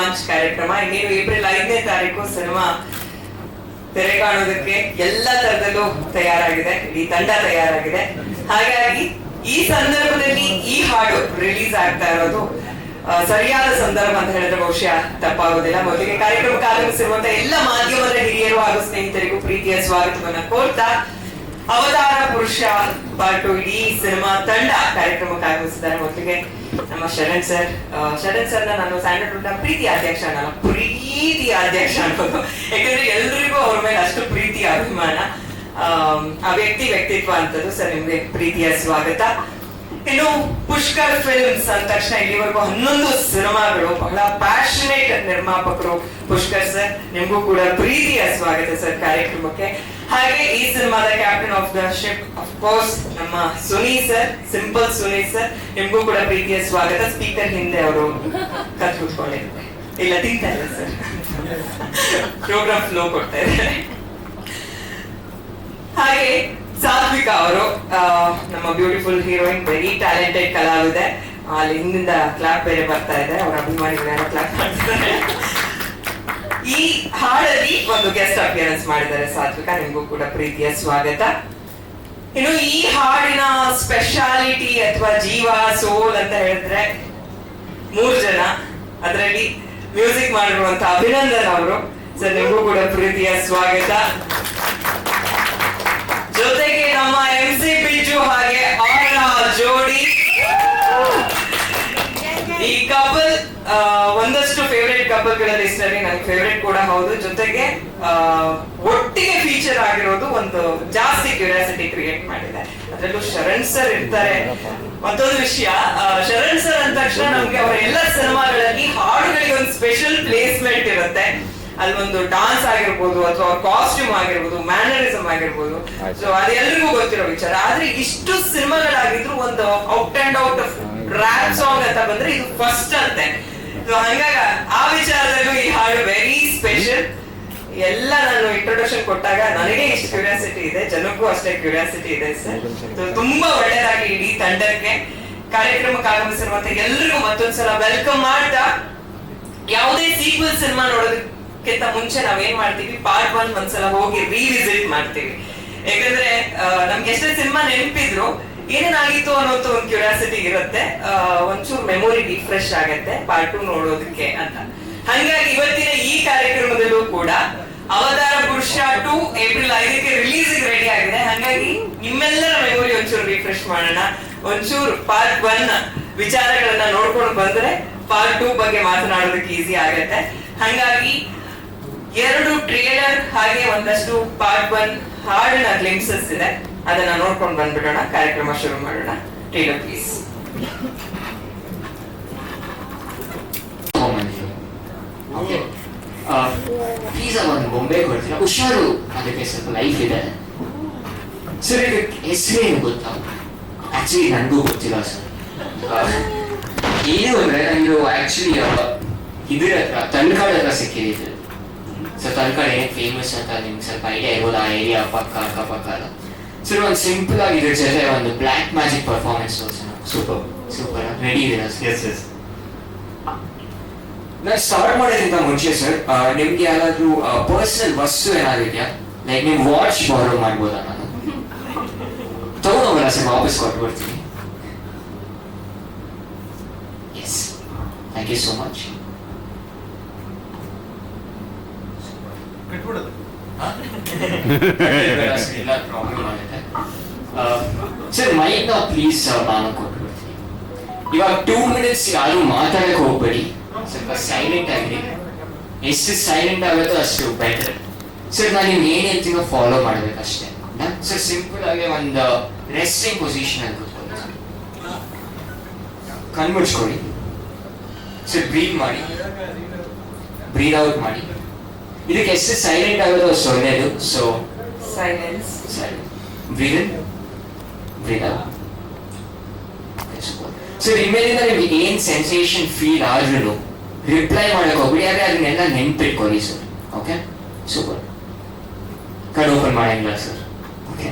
Launch ಕಾರ್ಯಕ್ರಮ. ಇನ್ನೇನು April 5ನೇ ತಾರೀಕು ಸಿನಿಮಾ ತೆರೆ ಕಾಣೋದಕ್ಕೆ ಎಲ್ಲ ತರದಲ್ಲೂ ತಯಾರಾಗಿದೆ, ಇಡೀ ತಂಡ ತಯಾರಾಗಿದೆ. ಹಾಗಾಗಿ ಈ ಸಂದರ್ಭದಲ್ಲಿ ಈ ಹಾಡು ರಿಲೀಸ್ ಆಗ್ತಾ ಇರೋದು ಸರಿಯಾದ ಸಂದರ್ಭ ಅಂತ ಹೇಳಿದ್ರೆ ಬಹುಶಃ ತಪ್ಪಾಗೋದಿಲ್ಲ. ಮೊದಲಿಗೆ ಕಾರ್ಯಕ್ರಮಕ್ಕೆ ಆಗಮಿಸಿರುವಂತಹ ಎಲ್ಲ ಮಾಧ್ಯಮದ ಹಿರಿಯರು ಹಾಗೂ ಸ್ನೇಹಿತರಿಗೂ ಪ್ರೀತಿಯ ಸ್ವಾಗತವನ್ನ ಕೋರ್ತಾ, ಅವತಾರ ಪುರುಷ ಪಾರ್ಟ್ 2 ಇಡೀ ಸಿನಿಮಾ ತಂಡ ಕಾರ್ಯಕ್ರಮಕ್ಕೆ ಆಗಮಿಸಿದ್ದಾರೆ. ಮೊದಲಿಗೆ ನಮ್ಮ ಶರಣ್ ಸರ್ ನಾನು ಸ್ಯಾಂಡಲ್ವುಡ್ ನ ಪ್ರೀತಿ ಅಧ್ಯಕ್ಷ ಅನ್ನಲ್ಲ, ಪ್ರೀತಿ ಅಧ್ಯಕ್ಷ ಅನ್ಬೋದು. ಯಾಕಂದ್ರೆ ಎಲ್ರಿಗೂ ಅವ್ರ ಮೇಲೆ ಅಷ್ಟು ಪ್ರೀತಿ ಅಭಿಮಾನ, ಆ ವ್ಯಕ್ತಿತ್ವ ಅಂತದ್ದು. ಸರ್ ನಿಮ್ಗೆ ಪ್ರೀತಿಯ ಸ್ವಾಗತ. ಇನ್ನು ಪುಷ್ಕರ್ ಫಿಲ್ಮ್ಸ್ ಅಂದ ತಕ್ಷಣ ಇಲ್ಲಿವರೆಗೂ 11 ಸಿನಿಮಾಗಳು, ಬಹಳ ಪ್ಯಾಷನೇಟ್ ನಿರ್ಮಾಪಕರು ಪುಷ್ಕರ್ ಸರ್. ನಿಮ್ಗೂ ಕೂಡ ಪ್ರೀತಿಯ ಸ್ವಾಗತ ಸರ್ ಕಾರ್ಯಕ್ರಮಕ್ಕೆ. ಹಾಗೆ ಈ ಸಿನಿಮಾದ captain of the ship of course ನಮ್ಮ Suni sir, simple Suni sir, ನಿಮ್ಗೂ ಕೂಡ ಪ್ರೀತಿಯ ಸ್ವಾಗತ. ಸ್ಪೀಕರ್ ಹಿಂದೆ ಅವರು ಕತ್ ಕೂತ್ಕೊಂಡಿದ್ದಾರೆ, ಇಲ್ಲ ತಿಂತಾ ಇಲ್ಲ ಸರ್, ಪ್ರೋಗ್ರಾಮ್ ಫ್ಲೋ ಕೊಡ್ತಾ ಇದ್ದಾರೆ. ಹಾಗೆ ಸಾತ್ವಿಕಾ ಅವರು ನಮ್ಮ ಬ್ಯೂಟಿಫುಲ್ ಹೀರೋಯಿನ್, ವೆರಿ ಟ್ಯಾಲೆಂಟೆಡ್ ಕಲಾವಿದೆ. ಅಲ್ಲಿ ಹಿಂದಿಂದ ಕ್ಲಾಪ್ ಬೇರೆ ಬರ್ತಾ ಇದೆ, ಅವರ ಅಭಿಮಾನಿಗಳೆಲ್ಲ ಕ್ಲಾಪ್ ಮಾಡ್ತಿದ್ದಾರೆ. ಈ ಹಾಡಲ್ಲಿ ಒಂದು ಗೆಸ್ಟ್ ಅಪಿಯರೆನ್ಸ್ ಮಾಡಿದ್ದಾರೆ ಸಾತ್ವಿಕಾ, ನಿಮ್ಗೂ ಕೂಡ ಪ್ರೀತಿಯ ಸ್ವಾಗತ. ಇನ್ನು ಈ ಹಾಡಿನ ಸ್ಪೆಷಾಲಿಟಿ ಅಥವಾ ಜೀವ ಸೋಲ್ ಅಂತ ಹೇಳಿದ್ರೆ 3 ಜನ, ಅದರಲ್ಲಿ ಮ್ಯೂಸಿಕ್ ಮಾಡಿರುವಂತ ಅಭಿನಂದನ್ ಅವರು. ಸರ್ ನಿಮ್ಗೂ ಕೂಡ ಪ್ರೀತಿಯ ಸ್ವಾಗತ. ಜೊತೆಗೆ ನಮ್ಮ MC ಬಿಜು ಹಾಗೆ ಅವರ ಜೋಡಿ. ಈ ಕಪಲ್ ಒಂದಷ್ಟು ಫೇವರೇಟ್ ಕಪಲ್ ಗಳ ಲಿಸ್ಟ್ ಅಲ್ಲಿ ನನಗೆ ಫೇವರೇಟ್ ಕೂಡ ಹೌದು. ಜೊತೆಗೆ ಒಟ್ಟಿಗೆ ಫೀಚರ್ ಆಗಿರೋದು ಒಂದು ಜಾಸ್ತಿ ಕ್ಯೂರಿಯಾಸಿಟಿ ಕ್ರಿಯೇಟ್ ಮಾಡಿದೆ. ಅದರಲ್ಲೂ ಶರಣ್ ಸರ್ ಇರ್ತಾರೆ. ಮತ್ತೊಂದು ವಿಷಯ, ಶರಣ್ ಸರ್ ಅಂದ ತಕ್ಷಣ ನಮ್ಗೆ ಅವರ ಎಲ್ಲ ಸಿನಿಮಾಗಳಲ್ಲಿ ಹಾಡುಗಳಿಗೆ ಒಂದು ಸ್ಪೆಷಲ್ ಪ್ಲೇಸ್ಮೆಂಟ್ ಇರುತ್ತೆ. ಅಲ್ಲಿ ಒಂದು ಡಾನ್ಸ್ ಆಗಿರ್ಬೋದು ಅಥವಾ ಕಾಸ್ಟ್ಯೂಮ್ ಆಗಿರ್ಬೋದು, ಮ್ಯಾನರಿಸಮ್ ಆಗಿರ್ಬೋದು, ಸೊ ಅದೆಲ್ಲರಿಗೂ ಗೊತ್ತಿರೋ ವಿಚಾರ. ಆದ್ರೆ ಇಷ್ಟು ಸಿನಿಮಾಗಳಾಗಿದ್ರು ಒಂದು out and out rap song ಅಂತ ಬಂದ್ರೆ ಇದು ಫಸ್ಟ್ ಅಂತೆ. ಸೊ ಹಂಗಾಗ ಆ ವಿಚಾರದಲ್ಲೂ ಈ ಹಾಡು ವೆರಿ ಸ್ಪೆಷಲ್. ಎಲ್ಲ ನಾನು ಇಂಟ್ರೊಡಕ್ಷನ್ ಕೊಟ್ಟಾಗ ನನಗೆ ಇಷ್ಟು ಕ್ಯೂರಿಯಾಸಿಟಿ ಇದೆ, ಜನಕ್ಕೂ ಅಷ್ಟೇ ಕ್ಯೂರಿಯಾಸಿಟಿ ಇದೆ ಸರ್. ತುಂಬಾ ಒಳ್ಳೆಯದಾಗಿ ಇಡೀ ತಂಡಕ್ಕೆ ಕಾರ್ಯಕ್ರಮಕ್ಕೆ ಆಗಮಿಸಿರುವಂತ ಎಲ್ರಿಗೂ ಮತ್ತೊಂದ್ಸಲ ವೆಲ್ಕಮ್ ಮಾಡ್ತಾ, ಯಾವುದೇ ಸೀಕ್ವೆಲ್ ಸಿನಿಮಾ ನೋಡೋದಕ್ಕಿಂತ ಮುಂಚೆ ನಾವೇನ್ ಮಾಡ್ತೀವಿ, ಪಾರ್ಟ್ 1 ಒಂದ್ಸಲ ಹೋಗಿ ರಿವಿಸಿಟ್ ಮಾಡ್ತೀವಿ. ಯಾಕಂದ್ರೆ ನಮ್ಗೆ ಎಷ್ಟೇ ಸಿನಿಮಾ ನೆನಪಿದ್ರು ಏನೇನಾಗಿತ್ತು ಅನ್ನೋದು ಒಂದು ಕ್ಯೂರಿಯಾಸಿಟಿ ಇರುತ್ತೆ, ಒಂಚೂರು ಮೆಮೊರಿ ರಿಫ್ರೆಶ್ ಆಗತ್ತೆ ಪಾರ್ಟ್ 2 ನೋಡೋದಕ್ಕೆ ಅಂತ. ಹಂಗಾಗಿ ಇವತ್ತಿನ ಈ ಕಾರ್ಯಕ್ರಮದಲ್ಲೂ ಕೂಡ ಅವತಾರ ಪುರುಷ 2 ಏಪ್ರಿಲ್ 5ಕ್ಕೆ ರಿಲೀಸ್ ರೆಡಿ ಆಗಿದೆ. ಹಾಗಾಗಿ ನಿಮ್ಮೆಲ್ಲರ ಮೆಮೊರಿ ಒಂಚೂರು ರಿಫ್ರೆಶ್ ಮಾಡೋಣ, ಒಂಚೂರು ಪಾರ್ಟ್ 1 ವಿಚಾರಗಳನ್ನ ನೋಡ್ಕೊಂಡು ಬಂದ್ರೆ ಪಾರ್ಟ್ 2 ಬಗ್ಗೆ ಮಾತನಾಡೋದಕ್ಕೆ ಈಸಿ ಆಗತ್ತೆ. ಹಾಗಾಗಿ 2 ಟ್ರೇಲರ್ ಹಾಗೆ ಒಂದಷ್ಟು ಪಾರ್ಟ್ 1 ಹಾಡಿನ ಗ್ಲಿಮ್ಸಸ್ ಇದೆ, ಅದನ್ನ ನೋಡ್ಕೊಂಡು ಬಂದ್ಬಿಡೋಣ, ಕಾರ್ಯಕ್ರಮ ಶುರು ಮಾಡೋಣ. Trailer please. ಪ್ಲೀಸ್ ಒಂದು ಬೊಂಬೆ ಕೊಡ್ತೀರಾ? ಹುಷಾರು, ಅದಕ್ಕೆ ಸ್ವಲ್ಪ ಲೈಫ್ ಇದೆ ಸರ್. ಇದಕ್ಕೆ ಹೆಸರೇನು ಗೊತ್ತಾ? ಆಕ್ಚುಲಿ ನನಗೂ ಗೊತ್ತಿಲ್ಲ ಸರ್. ಏನು ಅಂದ್ರೆ ನಂದು ಆಕ್ಚುಲಿ ಇದ್ರ ಹತ್ರ ತಳ್ಕಾಡ್ ಹತ್ರ ಸಿಕ್ಕಿದೆ ಸರ್. ತಳ್ಕಾಡ್ ಏನಕ್ಕೆ ಫೇಮಸ್ ಅಂತ ನಿಮ್ಗೆ ಸ್ವಲ್ಪ ಐಡಿಯಾ ಇರ್ಬೋದು, ಆ ಏರಿಯಾ ಪಕ್ಕ ಅಕ್ಕಪಕ್ಕ ಎಲ್ಲ ಸರ್. ಒಂದು ಸಿಂಪಲ್ ಆಗಿ ಇದ್ರ ಜೊತೆ ಒಂದು ಬ್ಲ್ಯಾಕ್ ಮ್ಯಾಜಿಕ್ ಪರ್ಫಾರ್ಮೆನ್ಸ್ ತೋರಿಸೋಣ. ಸೂಪರ್ ರೆಡಿ ಇದೀರಾ ಸರ್? ನಾನು ಸ್ಟಾರ್ಟ್ ಮಾಡೋದ್ರಿಂದ ಮುಂಚೆ ಸರ್, ನಿಮ್ಗೆ ಯಾರಾದ್ರೂ ಪರ್ಸನಲ್ ವಸ್ತು ಏನಾದ್ರು ಇದೆಯಾ? ಲೈಕ್ ನೀವು ವಾಚ್ ಬಾರೋ ಮಾಡ್ಬೋದಾ? ನಾನು ತಗೊಂಡೋಗಲ್ಲ ಸರ್, ವಾಪಸ್ ಕೊಟ್ಬಿಡ್ತೀನಿ. Yes, thank you so much. ಇಲ್ಲ ಪ್ರಾಬ್ಲಮ್ ಆಗುತ್ತೆ ಸರ್. ಮೈಕ್ನ ಪ್ಲೀಸ್ ನಾನು ಕೊಟ್ಬಿಡ್ತೀನಿ. ಇವಾಗ 2 minutes ಯಾರು ಮಾತಾಡಕ್ಕೆ ಹೋಗ್ಬೇಡಿ, ಸ್ವಲ್ಪ ಸೈಲೆಂಟ್ ಆಗಿ. ಎಷ್ಟು ಸೈಲೆಂಟ್ ಆಗುತ್ತೋ ಅಷ್ಟು ಬೆಟರ್ ಸರ್. ನಾನು ನೀವು ಏನ್ ಹೇಳ್ತೀನೋ ಫಾಲೋ ಮಾಡ್ಬೇಕಷ್ಟೇ ಸರ್. ಸಿಂಪಲ್ ಆಗಿ ಒಂದು ರೆಸ್ಟಿಂಗ್ ಪೊಸಿಷನ್ ಅಲ್ಲಿ ಕೂತ್ಕೊಳ್ಳಿ, ಕಣ್ಮುಚ್ಕೊಳ್ಳಿ ಸರ್. ಬ್ರೀತ್ ಮಾಡಿ, ಬ್ರೀತ್ ಔಟ್ ಮಾಡಿ. ಇದಕ್ಕೆ ಎಷ್ಟು ಸೈಲೆಂಟ್ ಆಗೋದು ಅಷ್ಟು ಒಳ್ಳೆಯದು. ಸೊ ಸೈಲೆನ್ಸ್, ಬ್ರೀತ್ ಇನ್, ಬ್ರೀತ್ ಔಟ್ ಸರ್. ಇಮೇಲಿಂದ ನಿಮ್ಗೆ ಏನ್ ಸೆನ್ಸೇಷನ್ ಫೀಲ್ ಆದ್ರೂ ರಿಪ್ಲೈ ಮಾಡಕ್ ಹೋಗ್ಬಿಡಿ, ಆದ್ರೆ ಅದನ್ನೆಲ್ಲ ನೆನ್ಪಿಟ್ಕೊಳ್ಳಿ ಸರ್. Okay, super. ಕಣ್ಣು ಓಪನ್ ಮಾಡಂಗಿಲ್ಲ ಸರ್. ಓಕೆ,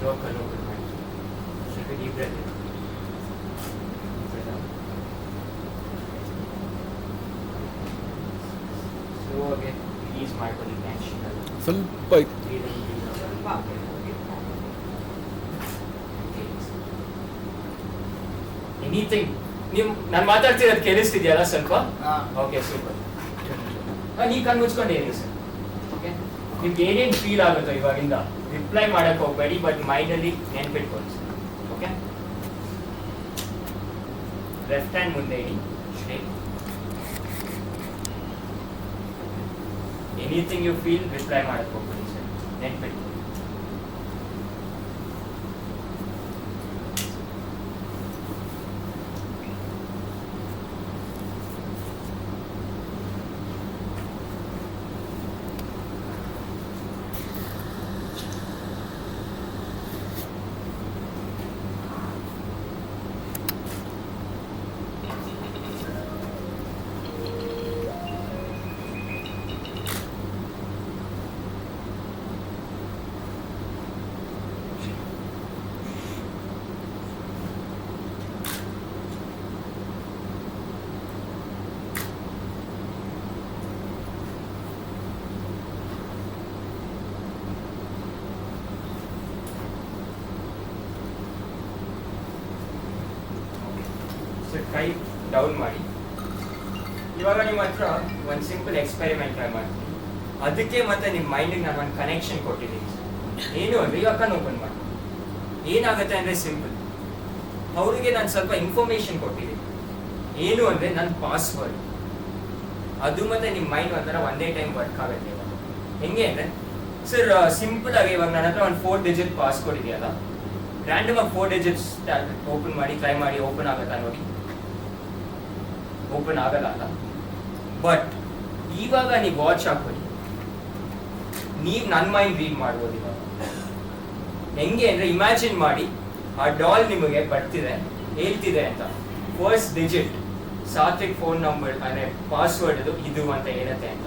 ಇವಾಗ ಕಣ್ಣು ಓಪನ್ ಮಾಡಿ. ಸ್ವಲ್ಪ ಡೀಪ್ ಬ್ರೆತ್ ಇದೆ. ಸ್ಲೋ ಆಗಿ ರಿಲೀಸ್ ಮಾಡ್ಕೊಳ್ಳಿ ಟೆನ್ಷನ್ ಎಲ್ಲ. ಸ್ವಲ್ಪ ಎನಿಥಿಂಗ್ ನೀವು ನಾನು ಮಾತಾಡ್ತಿರೋದು ಕೇಳಿಸ್ತಿದ್ಯಲ್ಲ ಸ್ವಲ್ಪ? Okay super. ನೀವು ಕಣ್ಣು ಮುಚ್ಕೊಂಡು ಹೇಳಿ ಸರ್. ಓಕೆ ನಿಮ್ಗೆ ಏನೇನು ಫೀಲ್ ಆಗುತ್ತೋ ಇವಾಗಿಂದ ರಿಪ್ಲೈ ಮಾಡಕ್ಕೆ ಹೋಗ್ಬೇಡಿ, ಬಟ್ ಮೈಂಡಲ್ಲಿ ನೆನ್ಪಿಟ್ಕೊಳ್ಳಿ ಸರ್. ಓಕೆ ಲೆಫ್ಟ್ ಹ್ಯಾಂಡ್ ಮುಂದೆ ಇಡಿ straight. Anything you feel reply ಮಾಡಕ್ಕೆ ಹೋಗ್ಬೇಡಿ ಸರ್, ನೆನ್ಪಿಟ್ಕೊಳ್ಳಿ. ಕೈ ಡೌನ್ ಮಾಡಿ. ಇವಾಗ ನಿಮ್ಮ ಹತ್ರ ಒಂದು ಸಿಂಪಲ್ ಎಕ್ಸ್ಪೆರಿಮೆಂಟ್ ಟ್ರೈ ಮಾಡ್ತೀನಿ. ಅದಕ್ಕೆ ಮತ್ತೆ ನಿಮ್ಮ ಮೈಂಡಿಗೆ ನಾನು ಒಂದು ಕನೆಕ್ಷನ್ ಕೊಟ್ಟಿದ್ದೀನಿ. ಏನು ಅಂದರೆ ಇವಾಗ ಕಣ್ಣು ಓಪನ್ ಮಾಡಿ. ಏನಾಗುತ್ತೆ ಅಂದರೆ ಸಿಂಪಲ್, ಅವರಿಗೆ ನಾನು ಸ್ವಲ್ಪ ಇನ್ಫಾರ್ಮೇಶನ್ ಕೊಟ್ಟಿದ್ದೀನಿ. ಏನು ಅಂದರೆ ನನ್ನ ಪಾಸ್ವರ್ಡ್, ಅದು ಮತ್ತೆ ನಿಮ್ಮ ಮೈಂಡ್ ಒಂಥರ ಒಂದೇ ಟೈಮ್ ವರ್ಕ್ ಆಗುತ್ತೆ. ಇವಾಗ ಹೆಂಗೆ ಅಂದರೆ ಸರ್ ಸಿಂಪಲ್ ಆಗಿ ಇವಾಗ ನನ್ನ ಹತ್ರ ಒಂದು 4 ಡಿಜಿಟ್ ಪಾಸ್ವರ್ಡ್ ಇದೆಯಲ್ಲ, ರ್ಯಾಂಡಮ್ ಆಗಿ 4 ಡಿಜಿಟ್ಸ್ ಓಪನ್ ಮಾಡಿ ಟ್ರೈ ಮಾಡಿ. ಓಪನ್ ಆಗುತ್ತಾ ನೋಡಿ? ಓಪನ್ ಆಗಲ್ಲ ಅಲ್ಲ. ಬಟ್ ಇವಾಗ ನೀವು ವಾಚ್ ಹಾಕೊಳ್ಳಿ, ನೀವು ನನ್ನ ಮೈಂಡ್ ರೀಡ್ ಮಾಡ್ಬೋದು. ಇವಾಗ ಹೆಂಗೆ ಅಂದರೆ ಇಮ್ಯಾಜಿನ್ ಮಾಡಿ, ಆ ಡಾಲ್ ನಿಮಗೆ ಬರ್ತಿದೆ, ಹೇಳ್ತಿದೆ ಅಂತ first digit Satvik phone number ಅಂದರೆ ಪಾಸ್ವರ್ಡ್ ಇದು ಅಂತ ಹೇಳುತ್ತೆ ಅಂತ.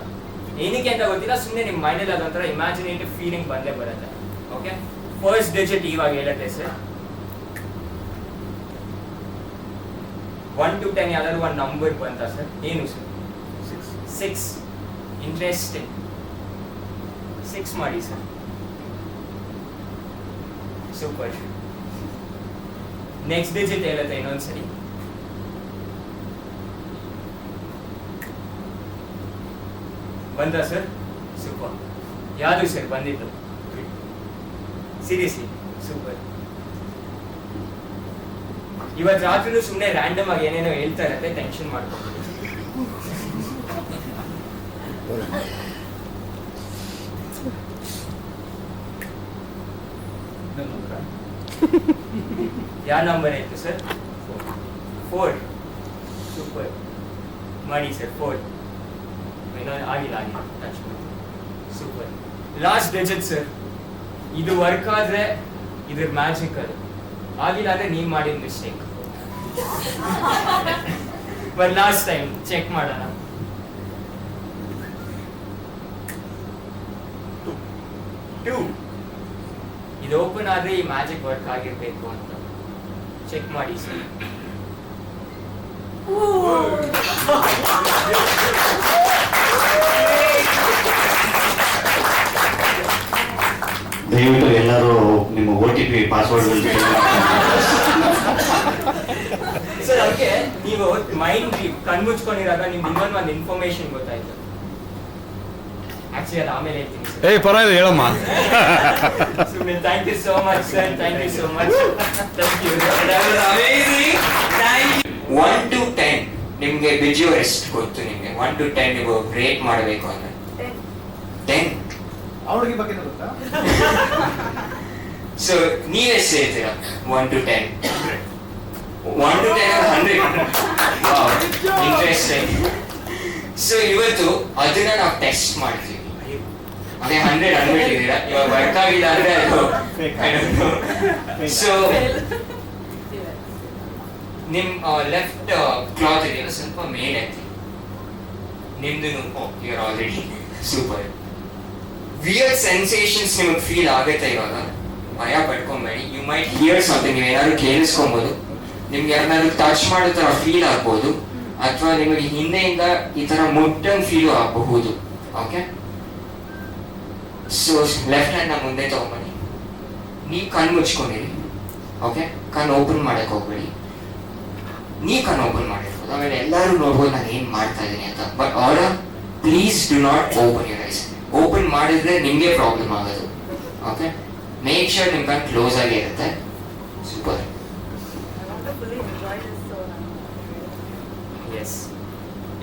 ಏನಕ್ಕೆ ಅಂತ ಗೊತ್ತಿಲ್ಲ, ಸುಮ್ಮನೆ ನಿಮ್ಮ ಮೈಂಡಲ್ಲಿ ಅದೊಂಥರ ಇಮ್ಯಾಜಿನೇಟಿವ್ ಫೀಲಿಂಗ್ ಬಂದೇ ಬರುತ್ತೆ. ಓಕೆ ಫಸ್ಟ್ ಡಿಜಿಟ್ ಇವಾಗ ಹೇಳುತ್ತೆ ಸರ್. 1 to 10 ಯಾವ್ದಾದ್ರು ಒಂದು ನಂಬರ್ ಬಂತ ಸರ್? ಏನು ಸರ್? 6. ಇಂಟ್ರೆಸ್ಟಿಂಗ್. 6 ಮಾಡಿ ಸರ್. ಸೂಪರ್. ನೆಕ್ಸ್ಟ್ ಡಿಜಿಟ್ ಹೇಳುತ್ತೆ ಇನ್ನೊಂದ್ಸರಿ. ಬಂದ ಸರ್? ಸೂಪರ್. ಯಾವುದು ಸರ್ ಬಂದಿದ್ದು? Seriously super. ಇವತ್ತು ರಾತ್ರಿನೂ ಸುಮ್ಮನೆ ರ್ಯಾಂಡಮ್ ಆಗಿ ಏನೇನೋ ಹೇಳ್ತಾ ಇರತ್ತೆ, ಟೆನ್ಷನ್ ಮಾಡ್ಕೊಂಡು. ಯಾವ ನಂಬರ್ ಆಯ್ತು ಸರ್? 4. ಸೂಪರ್ ಮಾಡಿ ಸರ್. 4 ಆಗಿಲ್ಲ ಟಚ್ ಮಾಡಿ. ಸೂಪರ್. Last digit sir. ಇದು ವರ್ಕ್ ಆದ್ರೆ ಇದ್ರ ಮ್ಯಾಜಿಕ್. ಅದು ಆಗಿಲ್ಲ ಅಂದ್ರೆ ನೀವು ಮಾಡಿದ mistake. But last time check ಮಾಡೋಣ. 2. ಇದು ಓಪನ್ ಆದ್ರೆ ಈ ಮ್ಯಾಜಿಕ್ ವರ್ಕ್ ಆಗಿರ್ಬೇಕು ಅಂತ ಚೆಕ್ ಮಾಡಿ ಸರ್. ದಯವಿಟ್ಟು ಎಲ್ಲರೂ ನಿಮ್ಮ OTP ಪಾಸ್ವರ್ಡ್ ಸರ್ ಅದಕ್ಕೆ ನೀವು ಮೈಂಡ್ ಕಣ್ಮುಚ್ಕೊಂಡಿರಾಗ ನಿಮ್ಗೆ ಇನ್ನೊಂದು ಇನ್ಫಾರ್ಮೇಶನ್ ಗೊತ್ತಾಯ್ತು. ಆಕ್ಚುಲಿ ಅದು ಆಮೇಲೆ ಹೇಳ್ತೀನಿ ಸರ್. ಪರವಾಗಿಲ್ಲ ಹೇಳಮ್ಮ. ಸುಮ್ಮನೆ thank you so much sir. Thank you so much. Thank you. 1 to 10 ನಿಮ್ಗೆ ಬಿಜಿಯೋ ಎಷ್ಟು ಗೊತ್ತು? ನಿಮ್ಗೆ 1 to 10 ನೀವು ರೇಟ್ ಮಾಡಬೇಕು ಅಂದ್ರೆ 10. ಅವಳಿಗೆ ಬಗ್ಗೆ ಗೊತ್ತಾ? ಸೊ ನೀವೆಷ್ಟು ಹೇಳ್ತೀರಾ? 1 to 10. 1 to 10 100. ಇಂಟ್ರೆಸ್ಟಿಂಗ್. ಸೊ ಇವತ್ತು ಅದನ್ನ ನಾವು ಟೆಸ್ಟ್ ಮಾಡ್ತೀವಿ. ಅದೇ 100 ಅನ್ಬಿಟ್ಟಿದ್ದೀರಾ, ಇವಾಗ ವರ್ಕ್ ಆಗಿಲ್ಲ ಅಂದ್ರೆ ಅದು. ಸೊ ನಿಮ್ ಲೆಫ್ಟ್ ಕ್ಲಾತ್ ಇದೆಯಲ್ಲ ಸ್ವಲ್ಪ ಮೇಲೆ ಐತಿ ನಿಮ್ದು. Your already super. Weird sensations ನಿಮಗೆ ಫೀಲ್ ಆಗುತ್ತೆ ಇವಾಗ? ಭಯ ಪಡ್ಕೊಂಬೇಡಿ. ಯು ಮೈಟ್ ಹಿಯರ್ ಸಮಥಿಂಗ್, ನೀವು ಏನಾದ್ರು ಕೇಳಿಸ್ಕೊಬೋದು, ನಿಮ್ಗೆ ಯಾರನ್ನಾದ್ರು ಟಚ್ ಮಾಡೋ ಥರ ಫೀಲ್ ಆಗ್ಬೋದು, ಅಥವಾ ನಿಮಗೆ ಹಿಂದೆಯಿಂದ ಈ ಥರ ಮುಟ್ಟಂಗೆ ಫೀಲು ಆಗಬಹುದು. ಓಕೆ, ಸೊ ಲೆಫ್ಟ್ ಹ್ಯಾಂಡ್ನ ಮುಂದೆ ತಗೊಂಬನ್ನಿ. ನೀವು ಕಣ್ಣು ಮುಚ್ಕೊಂಡಿರಿ. ಓಕೆ, ಕಣ್ಣು ಓಪನ್ ಮಾಡಕ್ಕೆ ಹೋಗ್ಬೇಡಿ. ನೀವು ಕಣ್ಣು ಓಪನ್ ಮಾಡಿರ್ಬೋದು, ಆಮೇಲೆ ಎಲ್ಲರೂ ನೋಡ್ಬೋದು ನಾನು ಏನು ಮಾಡ್ತಾ ಇದ್ದೀನಿ ಅಂತ. But order, please do not open your eyes. Open ಮಾಡಿದ್ರೆ ನಿಮಗೆ ಪ್ರಾಬ್ಲಮ್ ಆಗೋದು. ಓಕೆ, ಮೇಕ್ ಶೋರ್ ನಿಮ್ಮ ಕಣ್ಣು ಕ್ಲೋಸ್ ಆಗಿ ಇರುತ್ತೆ. ಸೂಪರ್. ಎಸ್,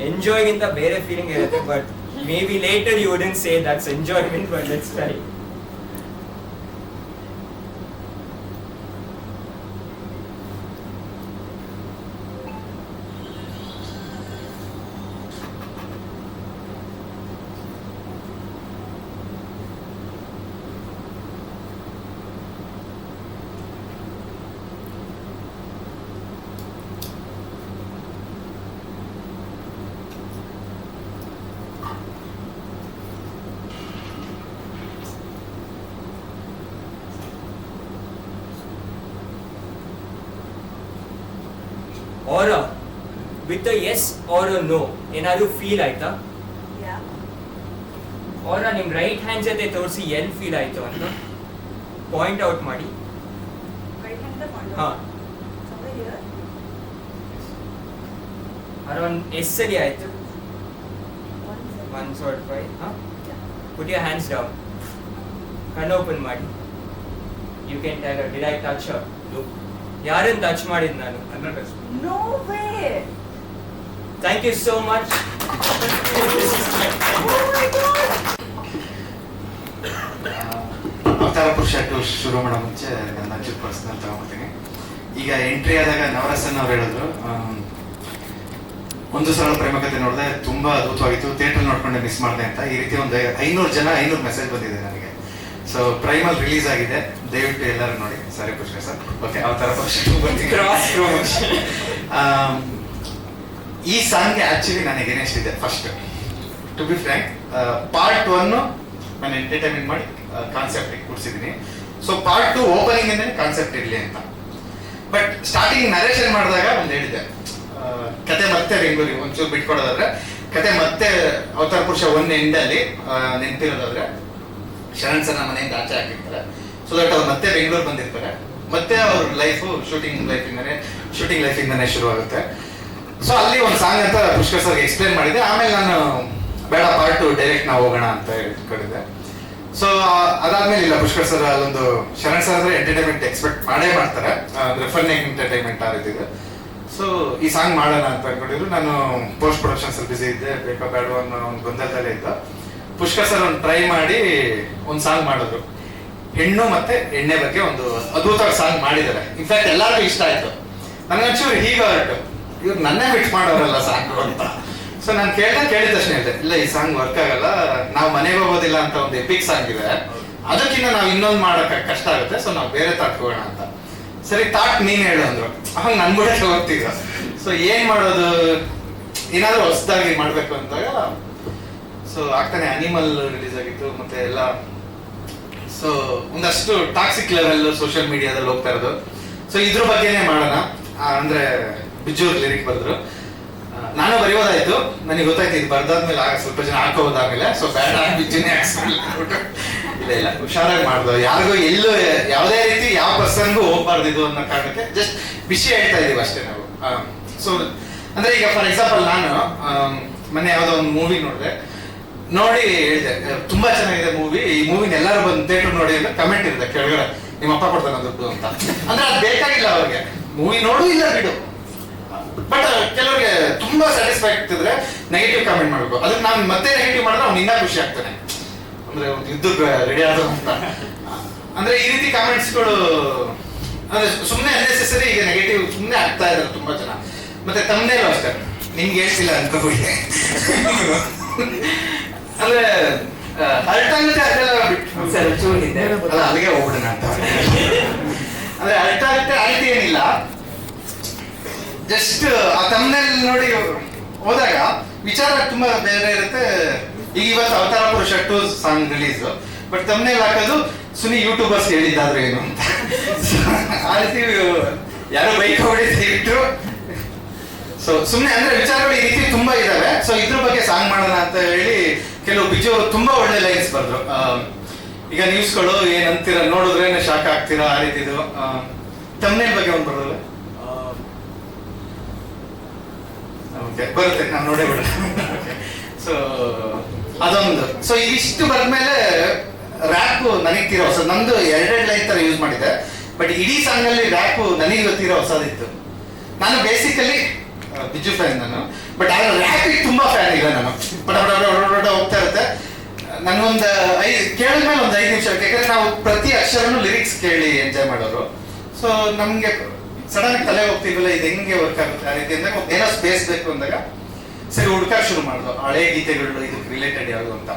ಎಂಜಾಯ್ಗಿಂತ ಬೇರೆ ಫೀಲಿಂಗ್ ಇರುತ್ತೆ, but may be later you wouldn't say that's enjoyment, but let's try. Or with a yes or a no, ಏನಾದ್ರು ಫೀಲ್ ಆಯ್ತಾ? or ನಿಮ್ಮ ರೈಟ್ ಹ್ಯಾಂಡ್ ಜೊತೆ ತೋರಿಸಿ ಎಲ್ಲಿ ಫೀಲ್ ಆಯ್ತು ಅಂತ ಪಾಯಿಂಟ್ ಔಟ್ ಮಾಡಿ. ಹಾ, ಅರೌಂಡ್ ಎಷ್ಟಲ್ಲಿ ಆಯ್ತು? 1.5. ಹಾ, put your hands down. ಕಣ್ಣು ಓಪನ್ ಮಾಡಿ. You can tell did I touch her? ಯಾರನ್ನು ಟಚ್ ಮಾಡಿದ್ ನಾನು? No way! Thank you so much. ಅವತಾರ ಪುರುಷ ಶುರು ಮಾಡೋ ಮುಂಚೆ ನನ್ನ ಚಿಕ್ಕ ಪರ್ಸನಲ್ ತಗೊಂಡ್ಬಿಡ್ತೀನಿ. ಈಗ ಎಂಟ್ರಿ ಆದಾಗ ನವರಸನ್ ಅವ್ರು ಹೇಳಿದ್ರು, ಒಂದು ಸರಳ ಪ್ರೇಮಕತೆ ನೋಡಿದೆ, ತುಂಬಾ ಅದ್ಭುತವಾಗಿತ್ತು, ಥಿಯೇಟರ್ ನೋಡ್ಕೊಂಡೆ ಮಿಸ್ ಮಾಡಿದೆ ಅಂತ. ಈ ರೀತಿ ಒಂದು 500 ಮೆಸೇಜ್ ಬಂದಿದೆ ನನಗೆ. ಸೊ ಪ್ರೈಮಲ್ ರಿಲೀಸ್ ಆಗಿದೆ, ದಯವಿಟ್ಟು ಎಲ್ಲರೂ ನೋಡಿ. ಸಾರಿ ಪುಷ್ಕ ಸರ್. ಓಕೆ, ಅವತಾರ ಪುರುಷ ಈ ಸಾಂಗ್ಗೆ ಆಕ್ಚುಲಿ ನನಗೆ ಏನಿಷ್ಟಿದೆ, first to be frank, part 1 ನಾನು ಎಂಟರ್ಟೈನ್ಮೆಂಟ್ ಮಾಡಿ ಕಾನ್ಸೆಪ್ಟ್ ಕೂಡಿಸಿದ್ದೀನಿ. ಸೊ ಪಾರ್ಟ್ 2 ಓಪನಿಂಗ್ ಇಂದನೇ ಕಾನ್ಸೆಪ್ಟ್ ಇರಲಿ ಅಂತ. ಬಟ್ ಸ್ಟಾರ್ಟಿಂಗ್ ನರೇಷನ್ ಮಾಡಿದಾಗ ಒಂದು ಹೇಳಿದೆ, ಕತೆ ಮತ್ತೆ ಬೆಂಗಳೂರಿಗೆ ಒಂಚೂರು ಬಿಟ್ಕೊಡೋದಾದ್ರೆ, ಕತೆ ಮತ್ತೆ ಅವತಾರ ಪುರುಷ 1 ಎಂಡಲ್ಲಿ ನೆನಪಿರೋದಾದ್ರೆ ಶರಣ್ ಸರ್ ನಮ್ಮ ಮನೆಯಿಂದ ಆಚೆ ಹಾಕಿರ್ತಾರೆ. ಸೊ ದಟ್ ಅವ್ರು ಮತ್ತೆ ಬೆಂಗಳೂರು ಬಂದಿರ್ತಾರೆ, ಮತ್ತೆ ಅವ್ರ ಲೈಫು ಶೂಟಿಂಗ್ ಲೈಫಿಂದನೇ ಶುರು ಆಗುತ್ತೆ. ಸೊ ಅಲ್ಲಿ ಒಂದು ಸಾಂಗ್ ಅಂತ ಪುಷ್ಕರ್ ಸರ್ಗೆ ಎಕ್ಸ್ಪ್ಲೇನ್ ಮಾಡಿದೆ. ಆಮೇಲೆ ನಾನು ಬೇಡ ಪಾರ್ಟ್ 2 ಡೈರೆಕ್ಟ್ ನಾವು ಹೋಗೋಣ ಅಂತ ಹೇಳ್ಕೊಂಡಿದ್ದೆ. ಸೊ ಅದಾದ್ಮೇಲೆ ಇಲ್ಲ, ಪುಷ್ಕರ್ ಸರ್ ಅಲ್ಲೊಂದು ಶರಣ್ ಸರ್ ಅಂದ್ರೆ ಎಂಟರ್ಟೈನ್ಮೆಂಟ್ ಎಕ್ಸ್ಪೆಕ್ಟ್ ಮಾಡೇ ಮಾಡ್ತಾರೆ, ಅಂದ್ರೆ ಫನ್ ಎಂಟರ್ಟೈನ್ಮೆಂಟ್ ಆ ರೀತಿ ಇದೆ. ಸೊ ಈ ಸಾಂಗ್ ಮಾಡೋಣ ಅಂತ ಅನ್ಕೊಂಡಿದ್ರು. ನಾನು ಪೋಸ್ಟ್ ಪ್ರೊಡಕ್ಷನ್ಸ್ ಅಲ್ಲಿ ಬಿಸಿ ಇದ್ದೆ, ಬೇಕಾ ಬೇಡ ಅನ್ನೋ ಒಂದು ಗೊಂದಲದಲ್ಲೇ ಇದ್ದ. ಪುಷ್ಕರ್ ಸರ್ ಒಂದು ಟ್ರೈ ಮಾಡಿ ಒಂದು ಸಾಂಗ್ ಮಾಡಿದ್ರು, ಹೆಣ್ಣು ಮತ್ತೆ ಎಣ್ಣೆ ಬಗ್ಗೆ ಒಂದು ಅದ್ಭುತವಾಗಿ ಸಾಂಗ್ ಮಾಡಿದ್ದಾರೆ. ಇನ್ಫ್ಯಾಕ್ಟ್ ಎಲ್ಲರಿಗೂ ಇಷ್ಟ ಆಯ್ತು. ನನಗಂಚೂರು ಹೀಗೆ ಹೊರಟು, ಇವ್ರು ನನ್ನೇ ಬಿಟ್ ಮಾಡೋರಲ್ಲ ಸಾಂಗ್ ಅಂತ. ಸೊ ನಾನು ಕೇಳಿದ ತಕ್ಷಣ ಹೇಳಿದೆ, ಇಲ್ಲ ಈ ಸಾಂಗ್ ವರ್ಕ್ ಆಗಲ್ಲ, ನಾವು ಮನೆಗೆ ಹೋಗೋದಿಲ್ಲ ಅಂತ ಒಂದು ಎಪಿಕ್ ಸಾಂಗ್ ಇದೆ, ಅದಕ್ಕಿಂತ ನಾವು ಇನ್ನೊಂದು ಮಾಡಕ್ಕೆ ಕಷ್ಟ ಆಗುತ್ತೆ, ಸೊ ನಾವು ಬೇರೆ ತಾಟ್ಕೋಣ ಅಂತ. ಸರಿ, ತಾಟ್ ನೀನ್ ಹೇಳು ಅಂದ್ರು. ಹಂಗ ನನ್ ಕೂಡ ಹೋಗ್ತಿದ್ದ. ಸೊ ಏನ್ ಮಾಡೋದು, ಏನಾದ್ರು ಹೊಸದಾಗಿ ಮಾಡ್ಬೇಕು ಅಂದಾಗ ಸೊ ಆಗ್ತಾನೆ ಅನಿಮಲ್ ರಿಲೀಸ್ ಆಗಿತ್ತು, ಮತ್ತೆ ಎಲ್ಲ ಸೊ ಒಂದಷ್ಟು ಟಾಕ್ಸಿಕ್ ಲೆವೆಲ್ ಸೋಷಿಯಲ್ ಮೀಡಿಯಾದಲ್ಲಿ ಹೋಗ್ತಾ ಇರೋದು. ಸೊ ಇದ್ರ ಬಗ್ಗೆನೇ ಮಾಡೋಣ ಅಂದ್ರೆ ಬಿಜೂರ್ ಲಿರಿಕ್ ಬರೆದ್ರು, ನಾನು ಬರೆಯೋದಾಯ್ತು. ನನಗೆ ಗೊತ್ತಾಯ್ತು ಇದು ಬರ್ದಾದ್ಮೇಲೆ ಸ್ವಲ್ಪ ಜನ ಹಾಕೋದಾದ್ಮೇಲೆ, ಸೊ ಬೇಡ ಬಿಜುನೇ ಇಲ್ಲ ಹುಷಾರಾಗಿ ಮಾಡ್ದು, ಯಾರಿಗೂ ಎಲ್ಲೂ ಯಾವುದೇ ರೀತಿ ಯಾವ ಪರ್ಸನ್ಗೂ ಹೋಗ್ಬಾರ್ದಿದ್ದು ಅನ್ನೋ ಕಾರಣಕ್ಕೆ ಜಸ್ಟ್ ವಿಷಯ ಹೇಳ್ತಾ ಇದೀವಿ ಅಷ್ಟೇ ನಾವು. ಸೊ ಅಂದ್ರೆ ಈಗ ಫಾರ್ ಎಕ್ಸಾಂಪಲ್ ನಾನು ಮೊನ್ನೆ ಯಾವುದೋ ಒಂದು ಮೂವಿ ನೋಡಿದೆ, ನೋಡಿ ಹೇಳಿದೆ ತುಂಬಾ ಚೆನ್ನಾಗಿದೆ ಮೂವಿ, ಈ ಮೂವಿನ ಎಲ್ಲರೂ ಬಂದು ಥಿಯೇಟರ್ ನೋಡಿ ಅಂತ ಕಮೆಂಟ್ ಇರುತ್ತೆ ಕೆಳಗಡೆ, ನಿಮ್ಮ ಅಪ್ಪ ಕೊಡ್ತಾನೆ ದುಡ್ಡು ಅಂತ. ಅಂದ್ರೆ ಅದು ಬೇಕಾಗಿಲ್ಲ ಅವ್ರಿಗೆ, ಮೂವಿ ನೋಡು ಇಲ್ಲ ಬಿಡು. ಬಟ್ ಕೆಲವ್ರಿಗೆ ತುಂಬಾ ಸ್ಯಾಟಿಸ್ಫೈ ಆಗ್ತಿದ್ರೆ ನೆಗೆಟಿವ್ ಕಾಮೆಂಟ್ ಮಾಡ್ಬೇಕು. ಅದಕ್ಕೆ ನಾನು ಮತ್ತೆ ನೆಗೆಟಿವ್ ಮಾಡಿದ್ರೆ ಅವ್ನು ಇನ್ನೂ ಖುಷಿ ಆಗ್ತಾನೆ, ಅಂದ್ರೆ ಯುದ್ಧಕ್ಕೆ ರೆಡಿ ಆದ ಅಂತ. ಅಂದ್ರೆ ಈ ರೀತಿ ಕಾಮೆಂಟ್ಸ್ಗಳು ಅಂದ್ರೆ ಸುಮ್ಮನೆ ಅನ್ನೆಸೆಸರಿ ಈಗ ನೆಗೆಟಿವ್ ಸುಮ್ಮನೆ ಆಗ್ತಾ ಇದ್ದಾರೆ ತುಂಬಾ ಜನ. ಮತ್ತೆ ತಮ್ಮನೇಲೂ ಅಷ್ಟೇ, ನಿಮ್ಗೆ ಹೇಳ್ತಿಲ್ಲ ಅನ್ಕೋಬಿಡಿ, ಅಂದ್ರೆ ಹರ್ಟ್ ಆಗುತ್ತೆ ಅದೆಲ್ಲ ಬಿಟ್ಟು ಸರ್ ಚೂರಿದೆ ಅಲ್ಲ ಅಲ್ಲಿಗೆ ಹೋಗ್ಬಿಡೋಣ ಅಂತ. ಅಂದ್ರೆ ಹರ್ಟ್ ಆಗುತ್ತೆ ಆ ರೀತಿ ಏನಿಲ್ಲ, ಜಸ್ಟ್ ಆ ತಮ್ಮನೇಲಿ ನೋಡಿ ಹೋದಾಗ ವಿಚಾರ ತುಂಬಾ ಬೇರೆ ಇರುತ್ತೆ. ಈಗ ಇವತ್ತು ಅವತಾರ ಪುರುಷ 2 ಸಾಂಗ್ ರಿಲೀಸ್, ಬಟ್ ತಮ್ಮನೇಲಿ ಹಾಕೋದು ಸುನಿ ಯೂಟ್ಯೂಬರ್ಸ್ ಹೇಳಿದ್ದಾದ್ರೆ ಏನು ಅಂತ. ಆ ರೀತಿ ಯಾರೋ ಬೈಕ್ ಹೊಡಿದ್ರು. ಸೊ ಸುಮ್ಮನೆ ಅಂದ್ರೆ ವಿಚಾರಗಳು ಈ ರೀತಿ ತುಂಬಾ ಇದಾವೆ. ಸೊ ಇದ್ರ ಬಗ್ಗೆ ಸಾಂಗ್ ಮಾಡೋಣ ಅಂತ ಹೇಳಿ ಕೆಲವು ಬಿಜು ಅವರು ತುಂಬಾ ಒಳ್ಳೆ ಲೈನ್ಸ್ ಬರ್ದ್ರು. ಈಗ ನ್ಯೂಸ್ಗಳು ಏನಂತೀರ ನೋಡಿದ್ರೆ ಶಾಕ್ ಆಗ್ತೀರಾ ಆ ರೀತಿದು. ತಮ್ಮನೇಲ್ ಬಗ್ಗೆ ಒಂದು ಬರೋಲ್ಲ ಬರುತ್ತೆ, ನಾವು ನೋಡೇ ಬಿಡ. ಸೊ ಅದೊಂದು. ಸೊ ಇವಿಷ್ಟು ಬಂದ್ಮೇಲೆ ರ್ಯಾಪ್ ನನಗೆ ತೀರಾ ಹೊಸ, ನಂದು ಎರಡೆರಡು ಲೈನ್ ತರ ಯೂಸ್ ಮಾಡಿದ್ದೆ. ಬಟ್ ಇಡೀ ಸಾಂಗ್ ಅಲ್ಲಿ ರ್ಯಾಪ್ ನನಗೆ ಗೊತ್ತಿರೋ ಹೊಸದಿತ್ತು. ನಾನು ಬೇಸಿಕಲಿ ಬಿಜು ಫ್ಯಾನ್ ನಾನು, ಬಟ್ ಆದ್ರೆ ರ್ಯಾಪಿಗೆ ತುಂಬಾ ಫ್ಯಾನ್ ಇಲ್ಲ ನಾನು. ಬಡ ಹೋಗ್ತಾ ಇರುತ್ತೆ. ನನಗೊಂದು ಕೇಳಿದ್ಮೇಲೆ ಒಂದು 5 ನಿಮಿಷ, ಯಾಕಂದ್ರೆ ನಾವು ಪ್ರತಿ ಅಕ್ಷರನು ಲಿರಿಕ್ಸ್ ಕೇಳಿ ಎಂಜಾಯ್ ಮಾಡೋರು. ಸೊ ನಮ್ಗೆ ಸಡನ್ ಆಗಿ ತಲೆ ಹೋಗ್ತಿದ್ವಲ್ಲ, ಇದು ಹೆಂಗೆ ವರ್ಕ್ ಆಗುತ್ತೆ ಆ ರೀತಿ ಅಂದಾಗ ಏನೋ ಸ್ಪೇಸ್ ಬೇಕು ಅಂದಾಗ ಸರಿ ಹುಡ್ಕಕ್ಕೆ ಶುರು ಮಾಡಿದ್ರು ಹಳೆ ಗೀತೆಗಳು ಇದಕ್ಕೆ ರಿಲೇಟೆಡ್ ಯಾವುದು ಅಂತ.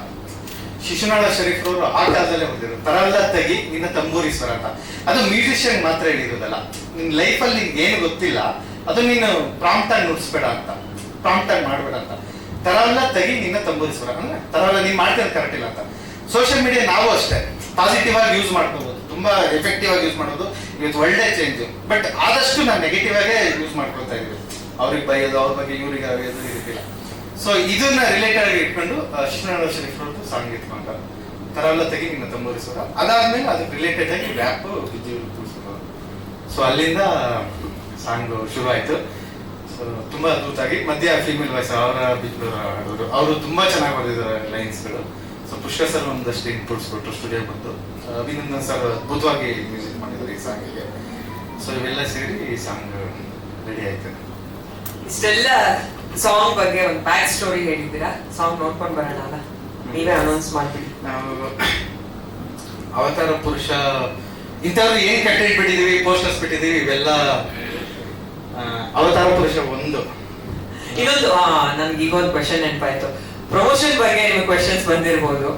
ಶಿಶುನಾಳ ಶರೀಫ್ ಅವರು ಆ ಕಾಲದಲ್ಲೇ ಬಂದಿದ್ರು, ತರಲ್ಲ ತೆಗಿ ನಿನ್ನ ತಂಬೂರೀಶ್ವರ ಅಂತ. ಅದು ಮ್ಯೂಸಿಷಿಯನ್ ಮಾತ್ರ ಹೇಳಿರೋದಲ್ಲ, ನಿನ್ ಲೈಫಲ್ಲಿ ನಿನ್ಗೆ ಏನು ಗೊತ್ತಿಲ್ಲ ಅದು ನೀನು ಪ್ರಾಂಪ್ಟ್ ಆಗಿ ನುಡಿಸ್ಬೇಡ ಅಂತ, ಪ್ರಾಂಪ್ಟ್ ಆಗಿ ಮಾಡ್ಬೇಡ ಅಂತ. ತರಲ್ಲ ತೆಗಿ ನಿನ್ನ ತಂಬೂರೀಶ್ವರ ಅಂದ್ರೆ ತರಲ್ಲ ನೀನ್ ಮಾಡ್ತಿರೋದು ಕರೆಕ್ಟ್ ಇಲ್ಲ ಅಂತ. ಸೋಷಿಯಲ್ ಮೀಡಿಯಾ ನಾವು ಅಷ್ಟೇ ಪಾಸಿಟಿವ್ ಆಗಿ ಯೂಸ್ ಮಾಡ್ಕೋಬಹುದು, ತುಂಬಾ ಎಫೆಕ್ಟಿವ್ ಆಗಿ ಯೂಸ್ ಮಾಡೋದು ಇವತ್ತು ಒಳ್ಳೆ ಚೇಂಜ್. ಬಟ್ ಆದಷ್ಟು ನಾವು ನೆಗೆಟಿವ್ ಆಗೇ ಯೂಸ್ ಮಾಡ್ಕೊಳ್ತಾ ಇದ್ವಿ, ಅವ್ರಿಗೆ ಬೈಯೋದು, ಅವ್ರ ಬಗ್ಗೆ ಇವ್ರಿಗೆ ಅರಿಯೋದು ಇರ್ತಿಲ್ಲ. ಸೊ ಇದನ್ನ ರಿಲೇಟೆಡ್ ಆಗಿ ಇಟ್ಕೊಂಡು ಶಿಶುನಾಳ ಶರೀಫ್ ಅವ್ರದ್ದು ಸಾಂಗ್ ಇಟ್ಕೊಂಡ ತರಲ್ಲ ತೆಗಿ ನಿನ್ನ ತಂಬೂರೀಶ್ವರ. ಅದಾದ್ಮೇಲೆ ಅದಕ್ಕೆ ರಿಲೇಟೆಡ್ ಆಗಿ ರ್ಯಾಪ್ ಬಿಜು ಕೂರಿಸ್ಕೊಂಡು, ಸೊ ಅಲ್ಲಿಂದ ಸಾಂಗ್ ಶುರು ಆಯ್ತು. ಸೊ ತುಂಬಾ ಅದ್ಭುತವಾಗಿ ಮಧ್ಯ ಫೀಮೇಲ್ ವಾಯ್ಸ್ ಅವರ ಬಿಜು ಹಾಡೋರು, ಅವರು ತುಂಬಾ ಚೆನ್ನಾಗಿ ಬರೆದಿದ್ದಾರೆ ಲೈನ್ಸ್ಗಳು. ಸೊ ಪುಷ್ಕರ್ ಸರ್ ಒಂದಷ್ಟು ಇನ್ಪುಟ್ಸ್ ಕೊಟ್ಟರು ಸ್ಟುಡಿಯೋ ಬಂದು. ಅಭಿನಂದನ್ ಸರ್ ಅದ್ಭುತವಾಗಿ ಮ್ಯೂಸಿಕ್ ಮಾಡಿದ್ರು ಈ ಸಾಂಗಿಗೆ. ಸೊ ಇವೆಲ್ಲ ಸೇರಿ ಈ ಸಾಂಗ್ ರೆಡಿ ಆಯ್ತು. ಇಷ್ಟೆಲ್ಲ ಸಾಂಗ್ ಬಗ್ಗೆ ಒಂದು ಬ್ಯಾಕ್ ಸ್ಟೋರಿ ಹೇಳಿದ್ದೀರಾ, ಸಾಂಗ್ ನೋಡ್ಕೊಂಡು ಬರೋಣ ಅಲ್ಲ, ನೀವೇ ಅನೌನ್ಸ್ ಮಾಡ್ಬಿಡಿ. ನಾವು ಅವತಾರ ಪುರುಷ ಇಂಥವ್ರು ಏನ್ ಕಂಟೆಂಟ್ ಬಿಟ್ಟಿದೀವಿ, ಪೋಸ್ಟರ್ಸ್ ಬಿಟ್ಟಿದೀವಿ, ಇವೆಲ್ಲ ಅವತಾರ ಪುರುಷ ಒಂದು. ಇನ್ನೊಂದು ನನ್ಗೆ ಈಗ ಒಂದು ಕ್ವೆಶನ್ ನೆನಪಾಯ್ತು. ಪ್ರಮೋಷನ್ ಬಗ್ಗೆ ನಿಮ್ಗೆ ಕ್ವೆಶನ್ಸ್ ಬಂದಿರಬಹುದು.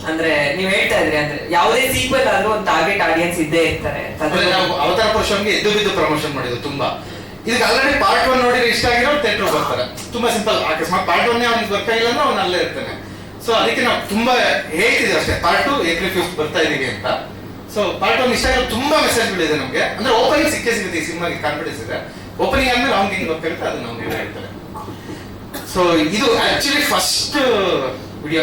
ಅಂದ್ರೆ ನೀವ್ ಹೇಳ್ತಾ ಇದ್ರಿ, ಅಂದ್ರೆ ಯಾವುದೇ ಸೀಕ್ವೆಲ್ ಆದ್ರೂ ಒಂದು ಟಾರ್ಗೆಟ್ ಆಡಿಯನ್ಸ್ ಇದ್ದೇ ಇರ್ತಾರೆ. ನಾವು ಅವತಾರ ಪುರುಷನ್ಗೆ ಎದ್ದು ಬಿದ್ದು ಪ್ರಮೋಷನ್ ಮಾಡಿದ್ದು ತುಂಬಾ. ಇದಕ್ಕೆ ಆಲ್ರೆಡಿ ಪಾರ್ಟ್ 1 ನೋಡಿದ್ರೆ ಇಷ್ಟ ಆಗಿರೋ ಥಿಯೇಟರ್ ಬರ್ತಾರೆ. ತುಂಬಾ ಸಿಂಪಲ್. ಅಕಸ್ಮಾತ್ ಪಾರ್ಟ್ 1 ಅವ್ನಿಗೆ ಗೊತ್ತಾಗಿಲ್ಲ ಅಂದ್ರೆ ಅವ್ನು ಅಲ್ಲೇ ಇರ್ತಾನೆ. ಸೊ ಅದಕ್ಕೆ ನಾವು ತುಂಬಾ ಹೇಳ್ತಿದ್ವಿ ಅಷ್ಟೇ, ಪಾರ್ಟ್ 2 ಏಪ್ರಿಲ್ 5 ಬರ್ತಾ ಇದೀವಿ ಅಂತ. ಸೊ ಪಾರ್ಟ್ 1 ಇಷ್ಟ ಆಗಿರೋ ತುಂಬಾ ಮೆಸೇಜ್ಗಳಿದೆ ನಮ್ಗೆ. ಅಂದ್ರೆ ಓಪನಿಂಗ್ ಸಿಗುತ್ತೆ ಈ ಸಿನಿಮಾಗೆ, ಕಾನ್ಫಿಡೆನ್ಸ್ ಇದೆ. ಓಪನಿಂಗ್ ಆದ್ಮೇಲೆ ಅವ್ನಿಗೆ ಹಿಂಗೆ ಗೊತ್ತಾಗುತ್ತೆ, ಅದು ನಾವು ಹೇಳ್ತಾರೆ. ಸೊ ಇದು ಆಕ್ಚುಲಿ ಫಸ್ಟ್ ವಿಡಿಯೋ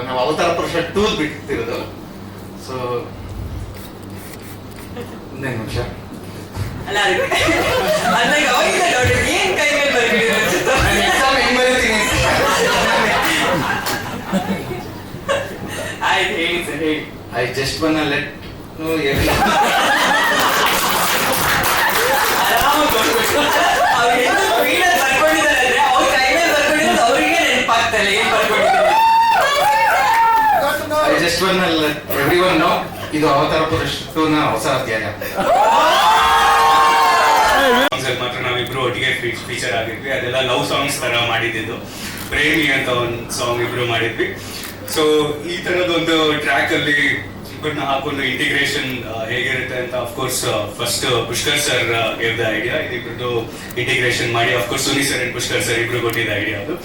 ನಾವು ಅವತಾರ ಪುರುಷ 2 ಬಿಟ್ಟಿರೋದು. ಸೊ ಒಂದೇ ನಿಮಿಷ ಅಲ್ಲ ಅದಾಗ ಅವಾಗಿಂದ ನೋಡಿ ಏನ್ ಕೈ ಮೇಲೆ ಬರ್ಬಿಟ್ಟಿದ್ರು ಅನ್ಸುತ್ತೆ. ಹೆಂಗ್ ಬರೀತೀನಿ. ಆಯ್ತು ಹೇಳಿ ಸರ್, ಹೇಳಿ. ಐ ಜಸ್ಟ್ ವನ್ನ ಲೆಟ್ ನೋ ಎವ್ರಿ. ಆರಾಮಾಗಿ ಬರ್ಬೇಕು. ಅವ್ರು ಎಷ್ಟು ಸ್ಪೀಡಲ್ಲಿ ಬರ್ಕೊಂಡಿದ್ದಾರೆ ಅಂದ್ರೆ ಅವ್ರ ಕೈ ಮೇಲೆ ಬರ್ಕೊಂಡಿರೋದು ಅವ್ರಿಗೆ ನೆನಪಾಗ್ತಲ್ಲ ಏನ್ ಬರ್ಕೊಂಡಿದ್ದಾರೆ. ಐ ಜಸ್ಟ್ ವನ್ನ ಲೆಟ್ ಎವ್ರಿವನ್ ನೋ ಇದು ಅವತಾರ ಪುರುಷ 2ನ ಹೊಸ ಅಧ್ಯಾಯ. ಮಾತ್ರ ನಾವಿಬ್ರು ಒಟ್ಟಿಗೆ ಫೀಚರ್ ಆಗಿದ್ವಿ. ಅದೆಲ್ಲ ಲವ್ ಸಾಂಗ್ಸ್ ತರ ಮಾಡಿದ್ದು. ಪ್ರೇಮಿ ಅಂತ ಒಂದು ಸಾಂಗ್ ಇಬ್ರು ಮಾಡಿದ್ವಿ. ಸೊ ಈ ತರದೊಂದು ಟ್ರ್ಯಾಕ್ ಅಲ್ಲಿ ಇಬ್ಬರನ್ನ ಹಾಕೊಂಡು ಇಂಟಿಗ್ರೇಷನ್ ಹೇಗಿರುತ್ತೆ ಅಂತ of course first Pushkar sir gave the idea. ಇದಿಬ್ರದ್ದು ಇಂಟಿಗ್ರೇಷನ್ ಮಾಡಿ of course Suni sir and Pushkar sir ಇಬ್ರು ಕೊಟ್ಟಿದ್ದ ಐಡಿಯಾ ಅದು.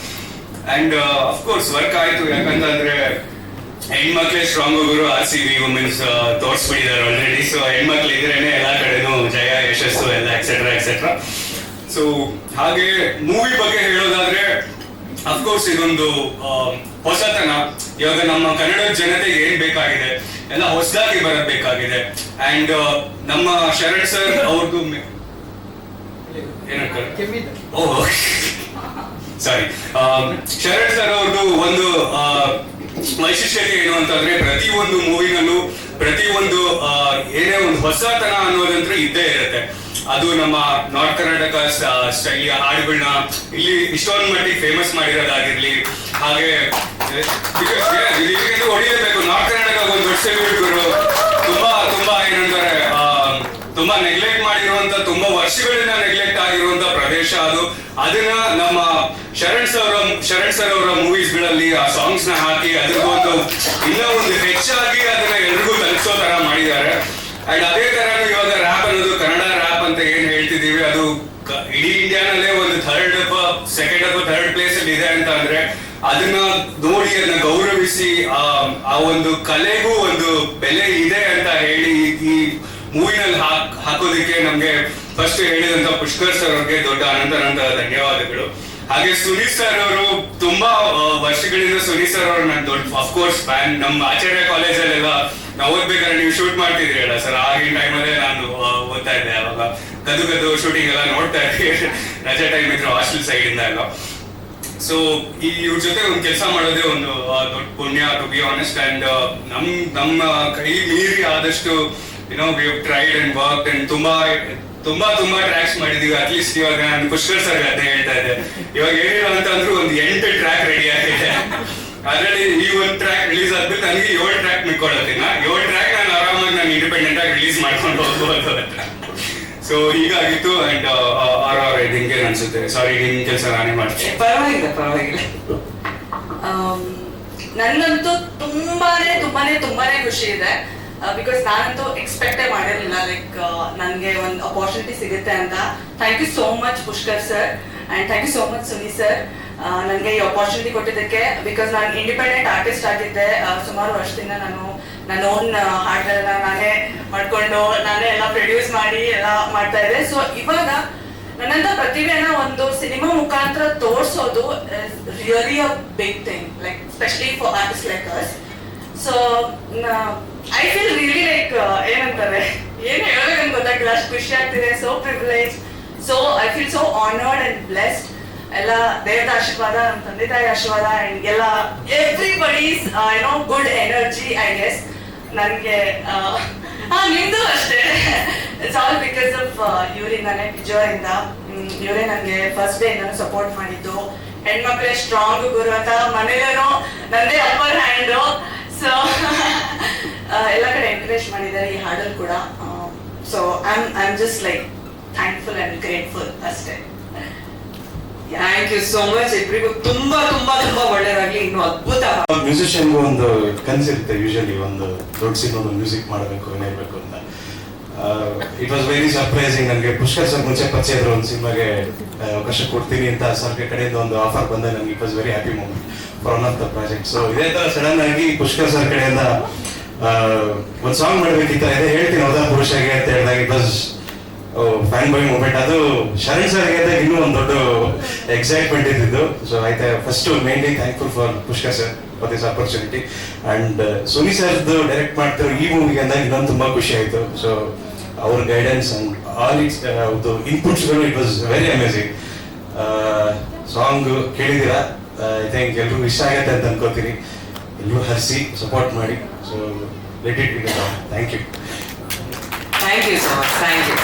ಅಂಡ್ ಅಫ್ಕೋರ್ಸ್ ವರ್ಕ್ ಆಯ್ತು. ಯಾಕಂತಂದ್ರೆ ಹೆಣ್ಮಕ್ಳೇ ಸ್ಟ್ರಾಂಗ್ ಹೋಗೋರು RCB ವುಮೆನ್ಸ್ ತೋರಿಸ್ಬಿಟ್ಟಿದ್ದಾರೆ ಆಲ್ರೆಡಿ. ಸೊ ಹೆಣ್ಮಕ್ಳು ಇದ್ರೇನೆ ಎಲ್ಲಾ ಕಡೆನೂ ಜಯ, ಯಶಸ್ಸು ಎಲ್ಲ ಎಕ್ಸೆಟ್ರಾ ಎಕ್ಸೆಟ್ರಾ. ಸೊ ಹಾಗೆ ಮೂವಿ ಬಗ್ಗೆ ಹೇಳೋದಾದ್ರೆ ಅಫ್ಕೋರ್ಸ್ ಇದೊಂದು ಹೊಸತನ. ಇವಾಗ ನಮ್ಮ ಕನ್ನಡ ಜನತೆಗೆ ಏನ್ ಬೇಕಾಗಿದೆ ಎಲ್ಲ ಹೊಸದಾಗಿ ಬರಬೇಕಾಗಿದೆ. ಅಂಡ್ ನಮ್ಮ ಶರಣ್ ಸರ್ ಅವ್ರದ್ದು ಸಾರಿ ಶರಣ್ ಸರ್ ಅವ್ರದ್ದು ಒಂದು ವೈಶಿಷ್ಟ್ಯತೆ ಏನು ಅಂತಂದ್ರೆ ಪ್ರತಿಯೊಂದು ಮೂವಿನಲ್ಲೂ ಪ್ರತಿಯೊಂದು ಏನೇ ಒಂದು ಹೊಸತನ ಅನ್ನೋದಂದ್ರೆ ಇದ್ದೇ ಇರುತ್ತೆ. ಅದು ನಮ್ಮ ನಾರ್ತ್ ಕರ್ನಾಟಕ ಸ್ಟೈಲಿಯ ಹಾಡುಗಳನ್ನ ಇಲ್ಲಿ ಇಷ್ಟೊಂದು ಮಟ್ಟಿಗೆ ಫೇಮಸ್ ಮಾಡಿರೋದಾಗಿರ್ಲಿ. ಹಾಗೆ ಹೊಡಿಲೇಬೇಕು, ನಾರ್ತ್ ಕರ್ನಾಟಕ ಒಂದು ದೊಡ್ಡ ಸೆಲೆಬ್ರಿಟಿಗಳು ತುಂಬಾ ತುಂಬಾ ಏನಂತಾರೆ ತುಂಬಾ ನೆಗ್ಲೆಕ್ಟ್ ಮಾಡಿರುವಂತ, ತುಂಬಾ ವರ್ಷಗಳಿಂದ ನೆಗ್ಲೆಕ್ಟ್ ಆಗಿರುವಂತ ಪ್ರದೇಶ ಅದು. ಅದನ್ನ ನಮ್ಮ ಶರಣ್ ಸರ್ ಅವರ ಮೂವೀಸ್ ಗಳಲ್ಲಿ ಆ ಸಾಂಗ್ಸ್ ನ ಹಾಕಿ ಅದ್ರದ್ದು ಇನ್ನೂ ಒಂದು ಹೆಚ್ಚಾಗಿ ಅದನ್ನ ಎಲ್ರಿಗೂ ತಲುಪಿಸೋ ತರ ಮಾಡಿದ್ದಾರೆ. ಅಂಡ್ ಅದೇ ತರ ಇವಾಗ ರ್ಯಾಪ್ ಅನ್ನೋದು, ಕನ್ನಡ ರ್ಯಾಪ್ ಅಂತ ಏನ್ ಹೇಳ್ತಿದೀವಿ, ಅದು ಇಡೀ ಇಂಡಿಯಾನಲ್ಲೇ ಒಂದು ಥರ್ಡ್ ಪ್ಲೇಸ್ ಅಲ್ಲಿ ಇದೆ ಅಂತ ಅಂದ್ರೆ ಅದನ್ನ ನೋಡಿ ಅದನ್ನ ಗೌರವಿಸಿ ಆ ಒಂದು ಕಲೆಗೂ ಒಂದು ಬೆಲೆ ಇದೆ ಅಂತ ಹೇಳಿ ಈ ಮೂವಿನಲ್ಲಿ ಹಾಕೋದಕ್ಕೆ ನಮ್ಗೆ ಫಸ್ಟ್ ಹೇಳಿದಂತ ಪುಷ್ಕರ್ ಸರ್ ಅವ್ರಿಗೆ ದೊಡ್ಡ ಅನಂತ ಧನ್ಯವಾದಗಳು. ಹಾಗೆ ಸುನೀಲ್ ಸರ್ ಅವರು ತುಂಬಾ ವರ್ಷಗಳಿಂದ ಸುನೀಲ್ ಸರ್ ಅವರು ನಾನು ದೊಡ್ಡ ಅಫ್ಕೋರ್ಸ್ ಫ್ಯಾನ್. ನಮ್ಮ ಆಚಾರ್ಯ ಕಾಲೇಜಲ್ಲೆಲ್ಲ ನಾವು ಓದ್ಬೇಕಾದ್ರೆ ನೀವು ಶೂಟ್ ಮಾಡ್ತಿದ್ರಿ ಅಲ್ಲ ಸರ್, ಆಗಿನ ಟೈಮಲ್ಲೇ ನಾನು ಓದ್ತಾ ಇದ್ದೆ. ಅವಾಗ ಕದ್ದು ಶೂಟಿಂಗ್ ಎಲ್ಲ ನೋಡ್ತಾ ಇದ್ವಿ ರಜಾ ಟೈಮ್ ಇದ್ರು ಹಾಸ್ಟೆಲ್ ಸೈಡ್ ಇಂದ ಎಲ್ಲ. ಸೊ ಇವ್ರ ಜೊತೆ ಒಂದು ಕೆಲಸ ಮಾಡೋದೇ ಒಂದು ದೊಡ್ಡ ಪುಣ್ಯ, ಟು ಬಿ ಆನೆಸ್ಟ್. ಅಂಡ್ ನಮ್ಮ ಕೈ ಮೀರಿ ಆದಷ್ಟು we have tried and work and ತುಂಬಾ ಟ್ರ್ಯಾಕ್ಸ್ ಮಾಡಿದೀವಿ. ಅಟ್ಲೀಸ್ಟ್ ಇವಾಗ ನಾನು ಪುಷ್ಕರ್ ಸರ್ ಅದೇ ಹೇಳ್ತಾ ಇದ್ದೆ, ಇವಾಗ ಏನಿಲ್ಲ ಅಂತ ಅಂದ್ರೂ ಒಂದು 8 ಟ್ರ್ಯಾಕ್ ರೆಡಿ ಆಗಿದೆ. ಅದರಲ್ಲಿ ಈ ಒಂದು ಟ್ರ್ಯಾಕ್ ರಿಲೀಸ್ ಆದ್ಮೇಲೆ ನನಗೆ 7 ಟ್ರ್ಯಾಕ್ ಮಿಕ್ಕೊಳ್ಳೋದಿಲ್ಲ. 7 ಟ್ರ್ಯಾಕ್ ನಾನು ಆರಾಮಾಗಿ ನಾನು ಇಂಡಿಪೆಂಡೆಂಟ್ ಆಗಿ ರಿಲೀಸ್ ಮಾಡ್ಕೊಂಡು ಹೋಗ್ಬೋದು ಅಂತ. ಸೊ ಹೀಗಾಗಿತ್ತು. ಅಂಡ್ ನಿಮ್ಗೆ ಅನ್ಸುತ್ತೆ, ಸಾರಿ ನಿಮ್ ಕೆಲಸ ನಾನೇ ಮಾಡ್ತೀನಿ. ಪರವಾಗಿಲ್ಲ. ನನ್ನಂತೂ ತುಂಬಾನೇ ಖುಷಿ ಇದೆ. ಬಿಕಾಸ್ ನಾನಂತೂ ಎಕ್ಸ್ಪೆಕ್ಟೇ ಮಾಡಿರಲಿಲ್ಲ ಲೈಕ್ ನನಗೆ ಒಂದು ಅಪಾರ್ಚುನಿಟಿ ಸಿಗುತ್ತೆ ಅಂತ. Thank you so much Pushkar sir and thank you so much Suni sir ನನಗೆ ಈ ಅಪಾರ್ಚುನಿಟಿ ಕೊಟ್ಟಿದ್ದಕ್ಕೆ. ಬಿಕಾಸ್ ನಾನು ಇಂಡಿಪೆಂಡೆಂಟ್ ಆರ್ಟಿಸ್ಟ್ ಆಗಿದ್ದೆ. ಸುಮಾರು ವರ್ಷದಿಂದ ನಾನು ನನ್ನ ಓನ್ ಹಾಡುಗಳನ್ನ ನಾನೇ ಮಾಡ್ಕೊಂಡು ನಾನೇ ಎಲ್ಲ ಪ್ರೊಡ್ಯೂಸ್ ಮಾಡಿ ಎಲ್ಲ ಮಾಡ್ತಾ ಇದ್ದೆ. ಸೊ ಇವಾಗ ನನ್ನಂತ ಪ್ರತಿಭೆನ ಒಂದು ಸಿನಿಮಾ ಮುಖಾಂತರ ತೋರಿಸೋದು really a big thing, like specially for artist like us. So I feel really like ಏನಂತಾರೆ, ಏನು ಹೇಳ್ಬೇಕಂತ ಗೊತ್ತಾಗಿಲ್ಲ, ಅಷ್ಟು ಖುಷಿ ಆಗ್ತಿದೆ. So privilege, so I feel so honoured and blessed. ಎಲ್ಲ ದೇವದ ಆಶೀರ್ವಾದ, ನಮ್ಮ ತಂದೆ ತಾಯಿ ಆಶೀರ್ವಾದ ಅಂಡ್ ಎಲ್ಲ everybody's good energy I guess. ನನಗೆ ನಿಮ್ದು ಅಷ್ಟೇ. ಇಟ್ಸ್ ಆಲ್ ಬಿಕಾಸ್ ಆಫ್ ಇವರಿಂದಾನೆ, ವಿಜಯರಿಂದ. ಇವರೇ ನನಗೆ ಫಸ್ಟ್ ಡೇ ನಾನು ಸಪೋರ್ಟ್ ಮಾಡಿದ್ದು. ಹೆಣ್ಮಕ್ಳೇ ಸ್ಟ್ರಾಂಗ್ ಗುರು ಅಂತ ಮನೇಲೇನೋ ನಂದೇ ಅಪ್ಪರ್ ಹ್ಯಾಂಡ್. ಸೊ ಎಲ್ಲ ಕಡೆ ಎನ್ಕರೇಜ್ ಮಾಡಿದ್ದಾರೆ ಈ ಹಾಡಲ್ಲಿ ಕೂಡ. So I am just like thankful and grateful ಅಷ್ಟೇ. ಥ್ಯಾಂಕ್ ಯು ಸೋ ಮಚ್ ಇಬ್ಬರಿಗೂ. ತುಂಬಾ ಒಳ್ಳೇದಾಗ್ಲಿ. ಇನ್ನು ಅದ್ಭುತ. ಮ್ಯೂಸಿಷಿಯನ್ಗೂ ಒಂದು ಕನಸಿರುತ್ತೆ ಯೂಶಲಿ, ಒಂದು ದೊಡ್ಡ ಸಿನಿಮಾದ ಮ್ಯೂಸಿಕ್ ಮಾಡಬೇಕು ಏನಿರಬೇಕು ಅಂತ. It was very surprising. ನನಗೆ ಪುಷ್ಕರ್ ಸರ್ ಮುಂಚೆ ಪರಿಚಯ ಇದ್ರು, ಒಂದು ಸಿನಿಮಾಗೆ ಅವಕಾಶ ಕೊಡ್ತೀನಿ ಅಂತ ಸರ್ಗೆ ಕಡೆಯಿಂದ ಒಂದು ಆಫರ್ ಬಂದಾಗ ನನಗೆ it was very happy moment for one of the project. So ಇದೇ ತರ ಸಡನ್ ಆಗಿ ಪುಷ್ಕರ್ ಸರ್ ಕಡೆಯಿಂದ ಒಂದು ಸಾಂಗ್ ಮಾಡ್ಬೇಕಿತ್ತ, ಇದೇ ಹೇಳ್ತೀನಿ ಹೌದಾ ಪುರುಷಗೆ ಅಂತ ಹೇಳಿದಾಗ it was fan boy moment. ಅದು ಶರಣ್ ಸರ್ ಹೇಳಿದಾಗ ಇನ್ನೂ ಒಂದು ದೊಡ್ಡ ಎಕ್ಸೈಟ್ಮೆಂಟ್ ಇದ್ದಿದ್ದು. ಸೊ ಆಯ್ತಾ, first mainly thankful for Pushkar sir for this opportunity. And Suni ಸರ್ದು ಡೈರೆಕ್ಟ್ ಮಾಡ್ತಿರೋ ಈ ಮೂವಿಗೆ ಅಂದಾಗ ಇನ್ನೊಂದು ತುಂಬಾ ಖುಷಿ ಆಯ್ತು. ಸೊ ಅವ್ರ ಗೈಡೆನ್ಸ್ ಅಂಡ್ ಆಲ್ ಇಟ್ಸ್ ಇನ್ಪುಟ್ಸ್ಗಳು it was very amazing. Song ಕೇಳಿದ್ದೀರಾ, ಐ ಥಿಂಕ್ ಎಲ್ರಿಗೂ ಇಷ್ಟ ಆಗತ್ತೆ ಅಂತ ಅನ್ಕೋತೀನಿ. ಎಲ್ಲರೂ ಹರಿಸಿ ಸಪೋರ್ಟ್ ಮಾಡಿ. So let it be thank you. Thank you so much. Thank you.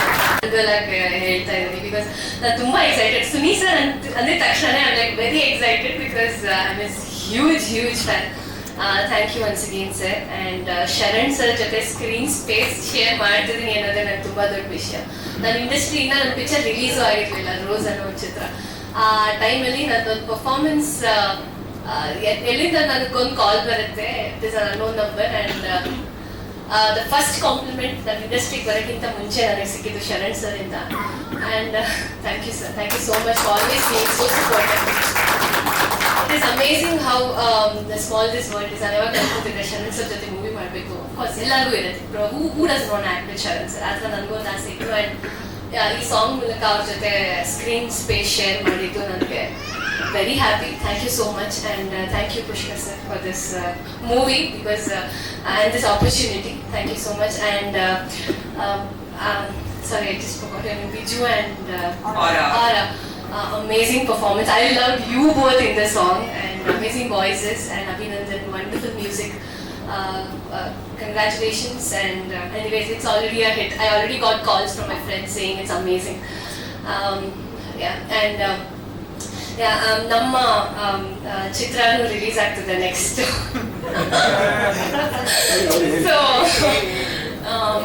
ಹೇಳ್ತಾ ಇದ್ದೀನಿ ಬಿಕಾಸ್ ನಾನು ತುಂಬಾ ಎಕ್ಸೈಟೆಡ್. ಸುನಿ ಸರ್ ಅಂದಿದ ತಕ್ಷಣ I like very excited because I am huge fan. Thank you once again sir. And Sharan sir ಜೊತೆ screen space share ಮಾಡ್ತಿದ್ದೀನಿ ಅನ್ನೋದೇ ನನಗೆ ತುಂಬಾ ದೊಡ್ಡ ವಿಷಯ. ನನ್ನ ಇಂಡಸ್ಟ್ರಿಯಿಂದ ನನ್ನ ಪಿಕ್ಚರ್ ರಿಲೀಸು ಆಗಿರ್ಲಿಲ್ಲ, ರೋಸ್ ಅನ್ನೋ ಒಂದು ಚಿತ್ರ. ಆ ಟೈಮಲ್ಲಿ ನನ್ನೊಂದು ಪರ್ಫಾರ್ಮೆನ್ಸ್ ಎಲ್ಲಿಂದ ನನಗೊಂದು ಕಾಲ್ ಬರುತ್ತೆ, it is an unknown number. And the first compliment ನನ್ನ ಇಂಡಸ್ಟ್ರಿಗೆ ಬರೋಕ್ಕಿಂತ ಮುಂಚೆ ನನಗೆ ಸಿಕ್ಕಿದ್ದು ಶರಣ್ ಸರ್ ಇಂದ. And thank you sir, thank you so much for always being so supportive. It is amazing how the small this world is. ನಾನು ಯಾವಾಗ ಅನ್ಕೋತಿದ್ದೆ ಶರಣ್ ಸರ್ ಜೊತೆ ಮೂವಿ ಮಾಡಬೇಕು. ಅಫ್ಕೋರ್ಸ್ ಎಲ್ಲರಿಗೂ ಇರುತ್ತೆ, who does not act with Sharan sir. ಆದ್ರೆ ನನಗೂ ಒಂದು ಆಸೆ ಇತ್ತು. ಅಂಡ್ ಈ ಸಾಂಗ್ ಮೂಲಕ ಅವ್ರ ಜೊತೆ ಸ್ಕ್ರೀನ್ ಸ್ಪೇಸ್ ಶೇರ್ ಮಾಡಿದ್ದು ನನಗೆ very happy. Thank you so much. And thank you Pushkar sir for this movie because and this opportunity. Thank you so much. And sorry, I just forgot your name, Biju and Aura. Amazing performance. I loved you both in the song and amazing voices and Abhinandan, wonderful music. Congratulations. And anyways, it's already a hit. I already got calls from my friends saying it's amazing. Yeah. And ನಮ್ಮ ಚಿತ್ರನೂ release ಆಗ್ತದೆ next. So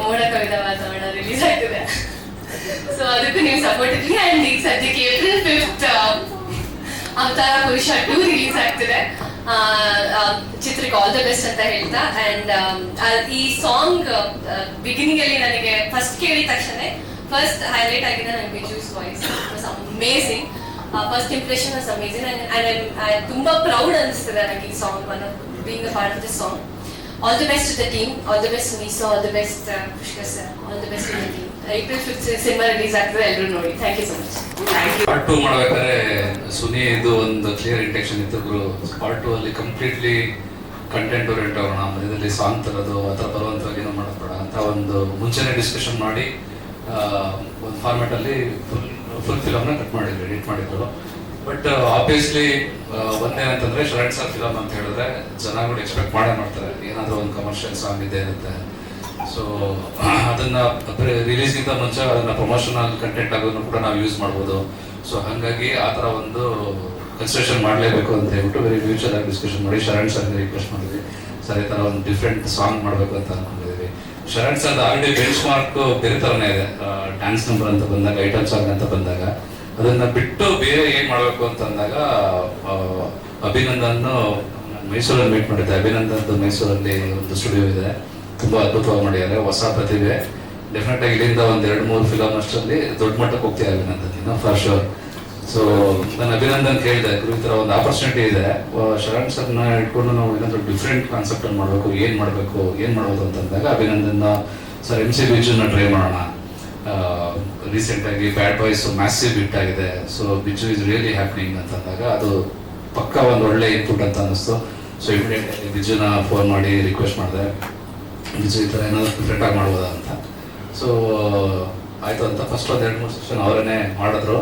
ಮೋಡ ಕವಿದ ವಾತಾವರಣ release ಆಗ್ತದೆ. So ಅದಕ್ಕೂ ನೀವು support ಇರಲಿ. And ಈಗ ಸದ್ಯಕ್ಕೆ April 5th ಅವತಾರ ಪುರುಷ 2 ರಿಲೀಸ್ ಆಗ್ತದೆ. ಚಿತ್ರಕ್ಕೆ ಆಲ್ ದ ಬೆಸ್ಟ್ ಅಂತ ಹೇಳ್ತಾ. ಅಂಡ್ ಈ ಸಾಂಗ್ ಬಿಗಿನಿಂಗ್ ಅಲ್ಲಿ ನನಗೆ ಫಸ್ಟ್ ಕೇಳಿದ ತಕ್ಷಣ ಫಸ್ಟ್ ಹೈಲೈಟ್ ಆಗಿದೆ ನನಗೆ Biju's voice. It was amazing. First impression was amazing and ತುಂಬಾ ಪ್ರೌಡ್ ಅನಿಸ್ತದೆ ನನಗೆ ಈ song being a part of this song. All the best to the team, all the best ಸುನೀಸಾ, all the best Pushkar sir, all the best to the team. April 5th cinema release ಆಗ್ತದೆ, ಎಲ್ಲರೂ ನೋಡಿ. Thank you so much. Part 2 ಮಾಡ್ಬೇಕಾದ್ರೆ ಸುನಿ ಇದು ಒಂದು clear intention ಇತ್ತು. Part 2 ಅಲ್ಲಿ completely content orient ಆಗೋಣ, ಮಧ್ಯದಲ್ಲಿ ಸಾಂಗ್ ತರೋದು ಆ ಥರ ಬರುವಂಥವಾಗಿ ಏನೋ ಮಾಡೋದು ಬೇಡ ಅಂತ ಒಂದು ಮುಂಚೆನೇ ಡಿಸ್ಕಷನ್ ಮಾಡಿ ಒಂದು ಫಾರ್ಮ್ಯಾಟಲ್ಲಿ ಫುಲ್ ಫಿಲಮ್ನ ಕಟ್ ಮಾಡಿದ್ರು, ಎಡಿಟ್ ಮಾಡಿದ್ರು. ಬಟ್ ಆಬ್ವಿಯಸ್ಲಿ ಒಂದೇನಂತಂದ್ರೆ ಶರಣ್ ಸರ್ ಫಿಲಮ್ ಅಂತ ಹೇಳಿದ್ರೆ ಜನಗಳು ಎಕ್ಸ್ಪೆಕ್ಟ್ ಮಾಡೇ ಮಾಡ್ತಾರೆ, ಏನಾದರೂ ಒಂದು ಕಮರ್ಷಿಯಲ್ ಸಾಂಗ್ ಇದ್ದೇ ಇರುತ್ತೆ. ಸೊ ಅದನ್ನ ರಿಲೀಸ್ಗಿಂತ ಮುಂಚೆ ಅದನ್ನ ಪ್ರಮೋಷನಲ್ ಕಂಟೆಂಟ್ ಆಗೋದನ್ನು ಕೂಡ ನಾವು ಯೂಸ್ ಮಾಡ್ಬೋದು. ಸೊ ಹಾಗಾಗಿ ಆ ಥರ ಒಂದು ಕನ್ಸ್ಟ್ರಕ್ಷನ್ ಮಾಡಲೇಬೇಕು ಅಂತ ಹೇಳ್ಬಿಟ್ಟು ವೆರಿ ಫ್ಯೂಚರ್ ಆಗಿ ಡಿಸ್ಕಷನ್ ಮಾಡಿ ಶರಣ್ ಸರ್ಗೆ ರಿಕ್ವೆಸ್ಟ್ ಮಾಡಿದ್ವಿ, ಸರ್ ಈ ಥರ ಒಂದು ಡಿಫ್ರೆಂಟ್ ಸಾಂಗ್ ಮಾಡಬೇಕು ಅಂತ ಅನ್ಕೊಂಡಿದ್ವಿ. Sharan sir already benchmark ಬೇರೆ ಥರನೇ ಇದೆ. ಡ್ಯಾನ್ಸ್ ನಂಬರ್ ಅಂತ ಬಂದಾಗ, ಐಟಮ್ ಸಾಂಗ್ ಅಂತ ಬಂದಾಗ ಅದನ್ನ ಬಿಟ್ಟು ಬೇರೆ ಏನ್ ಮಾಡಬೇಕು ಅಂತ ಅಂದಾಗ ಅಭಿನಂದನ್ ಮೈಸೂರಲ್ಲಿ ಮೀಟ್ ಮಾಡಿದ್ದೆ. ಅಭಿನಂದನ್ ಮೈಸೂರಲ್ಲಿ ಒಂದು ಸ್ಟುಡಿಯೋ ಇದೆ, ತುಂಬಾ ಅದ್ಭುತವಾಗಿ ಮಾಡಿದ್ದಾರೆ, ಹೊಸ ಪ್ರತಿಭೆ. ಡೆಫಿನೆಟ್ ಆಗಿ ಇಲ್ಲಿಂದ ಒಂದ್ 2-3 ಫಿಲಮ್ ಅಷ್ಟರಲ್ಲಿ ದೊಡ್ಡ ಮಟ್ಟಕ್ಕೆ ಹೋಗ್ತೀವಿ ಅಭಿನಂದನ್ ಫಾರ್ ಶೋರ್. ಸೊ ನಾನು ಅಭಿನಂದನ್ ಕೇಳಿದೆ, ಈ ತರ ಒಂದು ಆಪರ್ಚುನಿಟಿ ಇದೆ, ಶರಣ್ ಸರ್ನ ಇಟ್ಕೊಂಡು ನಾವು ಏನಾದ್ರು ಡಿಫ್ರೆಂಟ್ ಕಾನ್ಸೆಪ್ಟ್ ಅಲ್ಲಿ ಮಾಡಬೇಕು, ಏನ್ ಮಾಡ್ಬೋದು ಅಂತಂದಾಗ ಅಭಿನಂದನ್ ಸರ್ MC ಬಿಜುನ ಟ್ರೈ ಮಾಡೋಣ. ರೀಸೆಂಟ್ ಆಗಿ ಬ್ಯಾಡ್ ಬಾಯ್ಸ್ ಮ್ಯಾಸಿವ್ ಹಿಟ್ ಆಗಿದೆ, so Biju is really happening ಅಂತಂದಾಗ ಅದು ಪಕ್ಕ ಒಂದು ಒಳ್ಳೆ ಇನ್ಪುಟ್ ಅಂತ ಅನಿಸ್ತು. ಸೊ ಇಮಿಡಿಯೇಟ್ ಆಗಿ ಬಿಜುನ ಫೋನ್ ಮಾಡಿ ರಿಕ್ವೆಸ್ಟ್ ಮಾಡಿದೆ, ಬಿಜು ಈ ಥರ ಏನಾದ್ರು ಡಿಫ್ರೆಂಟ್ ಆಗಿ ಮಾಡ್ಬೋದಾ ಅಂತ. ಸೊ ಆಯ್ತು ಅಂತ ಫಸ್ಟ್ ಒಂದು 2-3 ಸೆಷನ್ ಅವರನ್ನೇ ಮಾಡಿದ್ರು.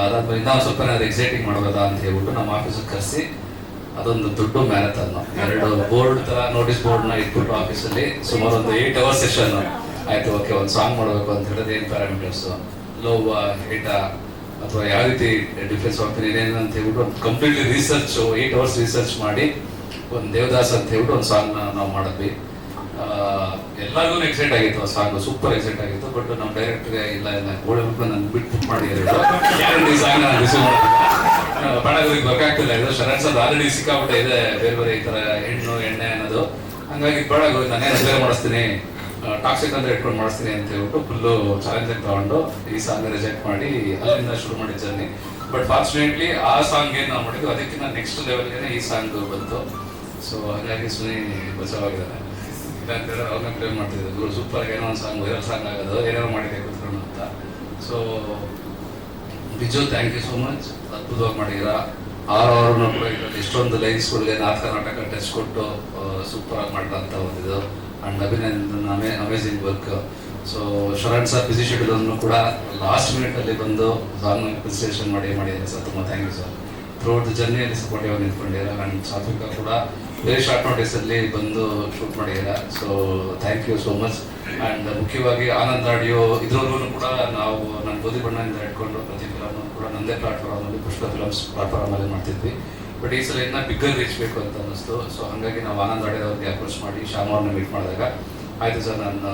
ಅದಾದ್ಮೇಲೆ ಇನ್ನೊಂದು ಸ್ವಲ್ಪ ಏನಾದ್ರು ಎಕ್ಸೈಟಿಂಗ್ ಮಾಡ್ಬೋದಾ ಅಂತ ಹೇಳ್ಬಿಟ್ಟು ನಮ್ಮ ಆಫೀಸಿಗೆ ಕರೆಸಿ ಅದೊಂದು ದೊಡ್ಡ ಮ್ಯಾರಥಾನ್, 2 ಬೋರ್ಡ್ ತರ ನೋಟಿಸ್ ಬೋರ್ಡ್ನ ಇಟ್ಬಿಟ್ಟು ಆಫೀಸಲ್ಲಿ ಸುಮಾರು ಒಂದು 8 hours ಸೆಷನ್. ಆಯ್ತು, ಓಕೆ, ಒಂದು ಸಾಂಗ್ ಮಾಡಬೇಕು ಅಂತ ಹೇಳಿದ್ರೆ ಏನು ಪ್ಯಾರಾಮೀಟರ್ಸ್, ಲೋವಾ ಹೇಟಾ ಅಥವಾ ಯಾವ ರೀತಿ ಡಿಫ್ರೆನ್ಸ್ ಆಗ್ತೀನಿ ಏನೇನು ಅಂತ ಹೇಳ್ಬಿಟ್ಟು ಒಂದು ಕಂಪ್ಲೀಟ್ಲಿ ರಿಸರ್ಚ್ 8 hours ರಿಸರ್ಚ್ ಮಾಡಿ ಒಂದು ದೇವದಾಸ್ ಅಂತ ಹೇಳ್ಬಿಟ್ಟು ಒಂದು ಸಾಂಗ್ನ ನಾವು ಮಾಡಿದ್ವಿ. ಎಲ್ಲರಿಗೂ ಎಕ್ಸೈಟ್ ಆಗಿತ್ತು, ಆ ಸಾಂಗ್ ಸೂಪರ್ ಎಕ್ಸೈಟ್ ಆಗಿತ್ತು. ಬಟ್ ನಮ್ಮ ಡೈರೆಕ್ಟ್ಗೆ ಇಲ್ಲ ಗೋಳಿಬಿಟ್ಟು ನಾನು ಬಿಟ್ಟು ಮಾಡಿ ಈ ಸಾಂಗ್ ನಾನು ರಿಸೀವ್ ಮಾಡಿದೆ, ಪಣಗಳಿಗೆ ಗೊತ್ತಾಗ್ತಿಲ್ಲ. ಇದು ಶರಣ್ ಸರ್ ಆಲ್ರೆಡಿ ಸಿಕ್ಕಾಬಿಟ್ಟೆ ಇದೆ ಬೇರೆ ಈ ತರ ಹೆಣ್ಣು ಎಣ್ಣೆ ಅನ್ನೋದು, ಹಂಗಾಗಿ ಪಣಗ ನಾನೇನು ಬೇರೆ ಮಾಡಿಸ್ತೀನಿ, ಟಾಕ್ಸಿಕ್ ಅಂತ ಇಟ್ಕೊಂಡು ಮಾಡಿಸ್ತೀನಿ ಅಂತ ಹೇಳ್ಬಿಟ್ಟು ಫುಲ್ಲು ಚಾಲೆಂಜ್ ತಗೊಂಡು ಈ ಸಾಂಗ್ ರಿಜೆಕ್ಟ್ ಮಾಡಿ ಅಲ್ಲಿಂದ ಶುರು ಮಾಡಿದ ಜರ್ನಿ. ಬಟ್ ಫಾರ್ಚುನೇಟ್ಲಿ ಆ ಸಾಂಗ್ ಏನು ನಾವು ಮಾಡಿದ್ವಿ ಅದಕ್ಕಿಂತ ನೆಕ್ಸ್ಟ್ ಲೆವೆಲ್ಗೆ ಈ ಸಾಂಗ್ ಬಂತು. ಸೊ ಹಾಗಾಗಿ ಸುನಿ ಬಚಾವಾಗಿದ್ದಾರೆ. ಇಲ್ಲಾಂತೇಳಿದ್ರೆ ಅವ್ರನ್ನ ಕ್ಲೇಮ್ ಮಾಡ್ತಿದ್ದೆ, ಗುರು ಸೂಪರ್ ಏನೋ ಒಂದು ಸಾಂಗ್ ವೈರಲ್ ಸಾಂಗ್ ಆಗೋದು, ಏನೇನೋ ಮಾಡಿದೆ ಕೂತ್ಕೊಂಡು ಅಂತ. So Biju thank you so much, ಅದ್ಭುತವಾಗಿ ಮಾಡಿದ್ದೀರಾ. ಅವ್ರನ್ನ ಕೂಡ ಇದರಲ್ಲಿ ಎಷ್ಟೊಂದು ಲೈನ್ಸ್ಗಳಿಗೆ ನಾರ್ತ್ ಕರ್ನಾಟಕ ಟಚ್ ಕೊಟ್ಟು ಸೂಪರ್ ಆಗಿ ಮಾಡಿದಂಥ ಒಂದಿದು. And Abhinandan amazing work. So Sharan sir busy schedule ಅನ್ನು ಕೂಡ ಲಾಸ್ಟ್ ಮಿನಿಟಲ್ಲಿ ಬಂದು ಸಾಂಗ್ ಕನ್ಸಿಡರೇಷನ್ ಮಾಡಿದ್ದಾರೆ ಸರ್, ತುಂಬ thank you sir. Throughout the ಜರ್ನಿಯಲ್ಲಿ ಸಪೋರ್ಟಿವ್ ಆಗಿ ನಿಂತ್ಕೊಂಡಿದ್ದಾರೆ. ಆ್ಯಂಡ್ ಸಾತ್ವಿಕ ಕೂಡ ವೆರಿ ಶಾರ್ಟ್ ನೋಟಿಸಲ್ಲಿ ಬಂದು ಶೂಟ್ ಮಾಡಿದ್ದೀರಾ. So thank you so much. And ಮುಖ್ಯವಾಗಿ ಆನಂದ್ ಆಡಿಯೋ ಇದ್ರಲ್ಲೂ ಕೂಡ ನಾವು ನನ್ನ ಗೋಧಿ ಬಣ್ಣದಿಂದ ಇಟ್ಕೊಂಡು ಪ್ರತಿ ಫಿಲಮ್ ಕೂಡ ನನ್ನದೇ ಪ್ಲಾಟ್ಫಾರ್ಮಲ್ಲಿ ಪುಷ್ಪ ಫಿಲಮ್ಸ್ ಪ್ಲಾಟ್ಫಾರ್ಮಲ್ಲಿ ಮಾಡ್ತಿದ್ವಿ. ಬಟ್ ಈ ಸಲ ಇನ್ನೂ ಬಿಗ್ಗರ್ ರೀಚ್ ಬೇಕು ಅಂತ ಅನ್ನಿಸ್ತು. ಸೊ ಹಾಗಾಗಿ ನಾವು ಆನಂದ್ ಆಡಿಯೋರಿಗೆ ಅಪ್ರೋಚ್ ಮಾಡಿ ಶ್ಯಾಮ್ ಅವ್ರನ್ನ ಮೀಟ್ ಮಾಡಿದಾಗ ಆಯಿತು ಸರ್, ನಾನು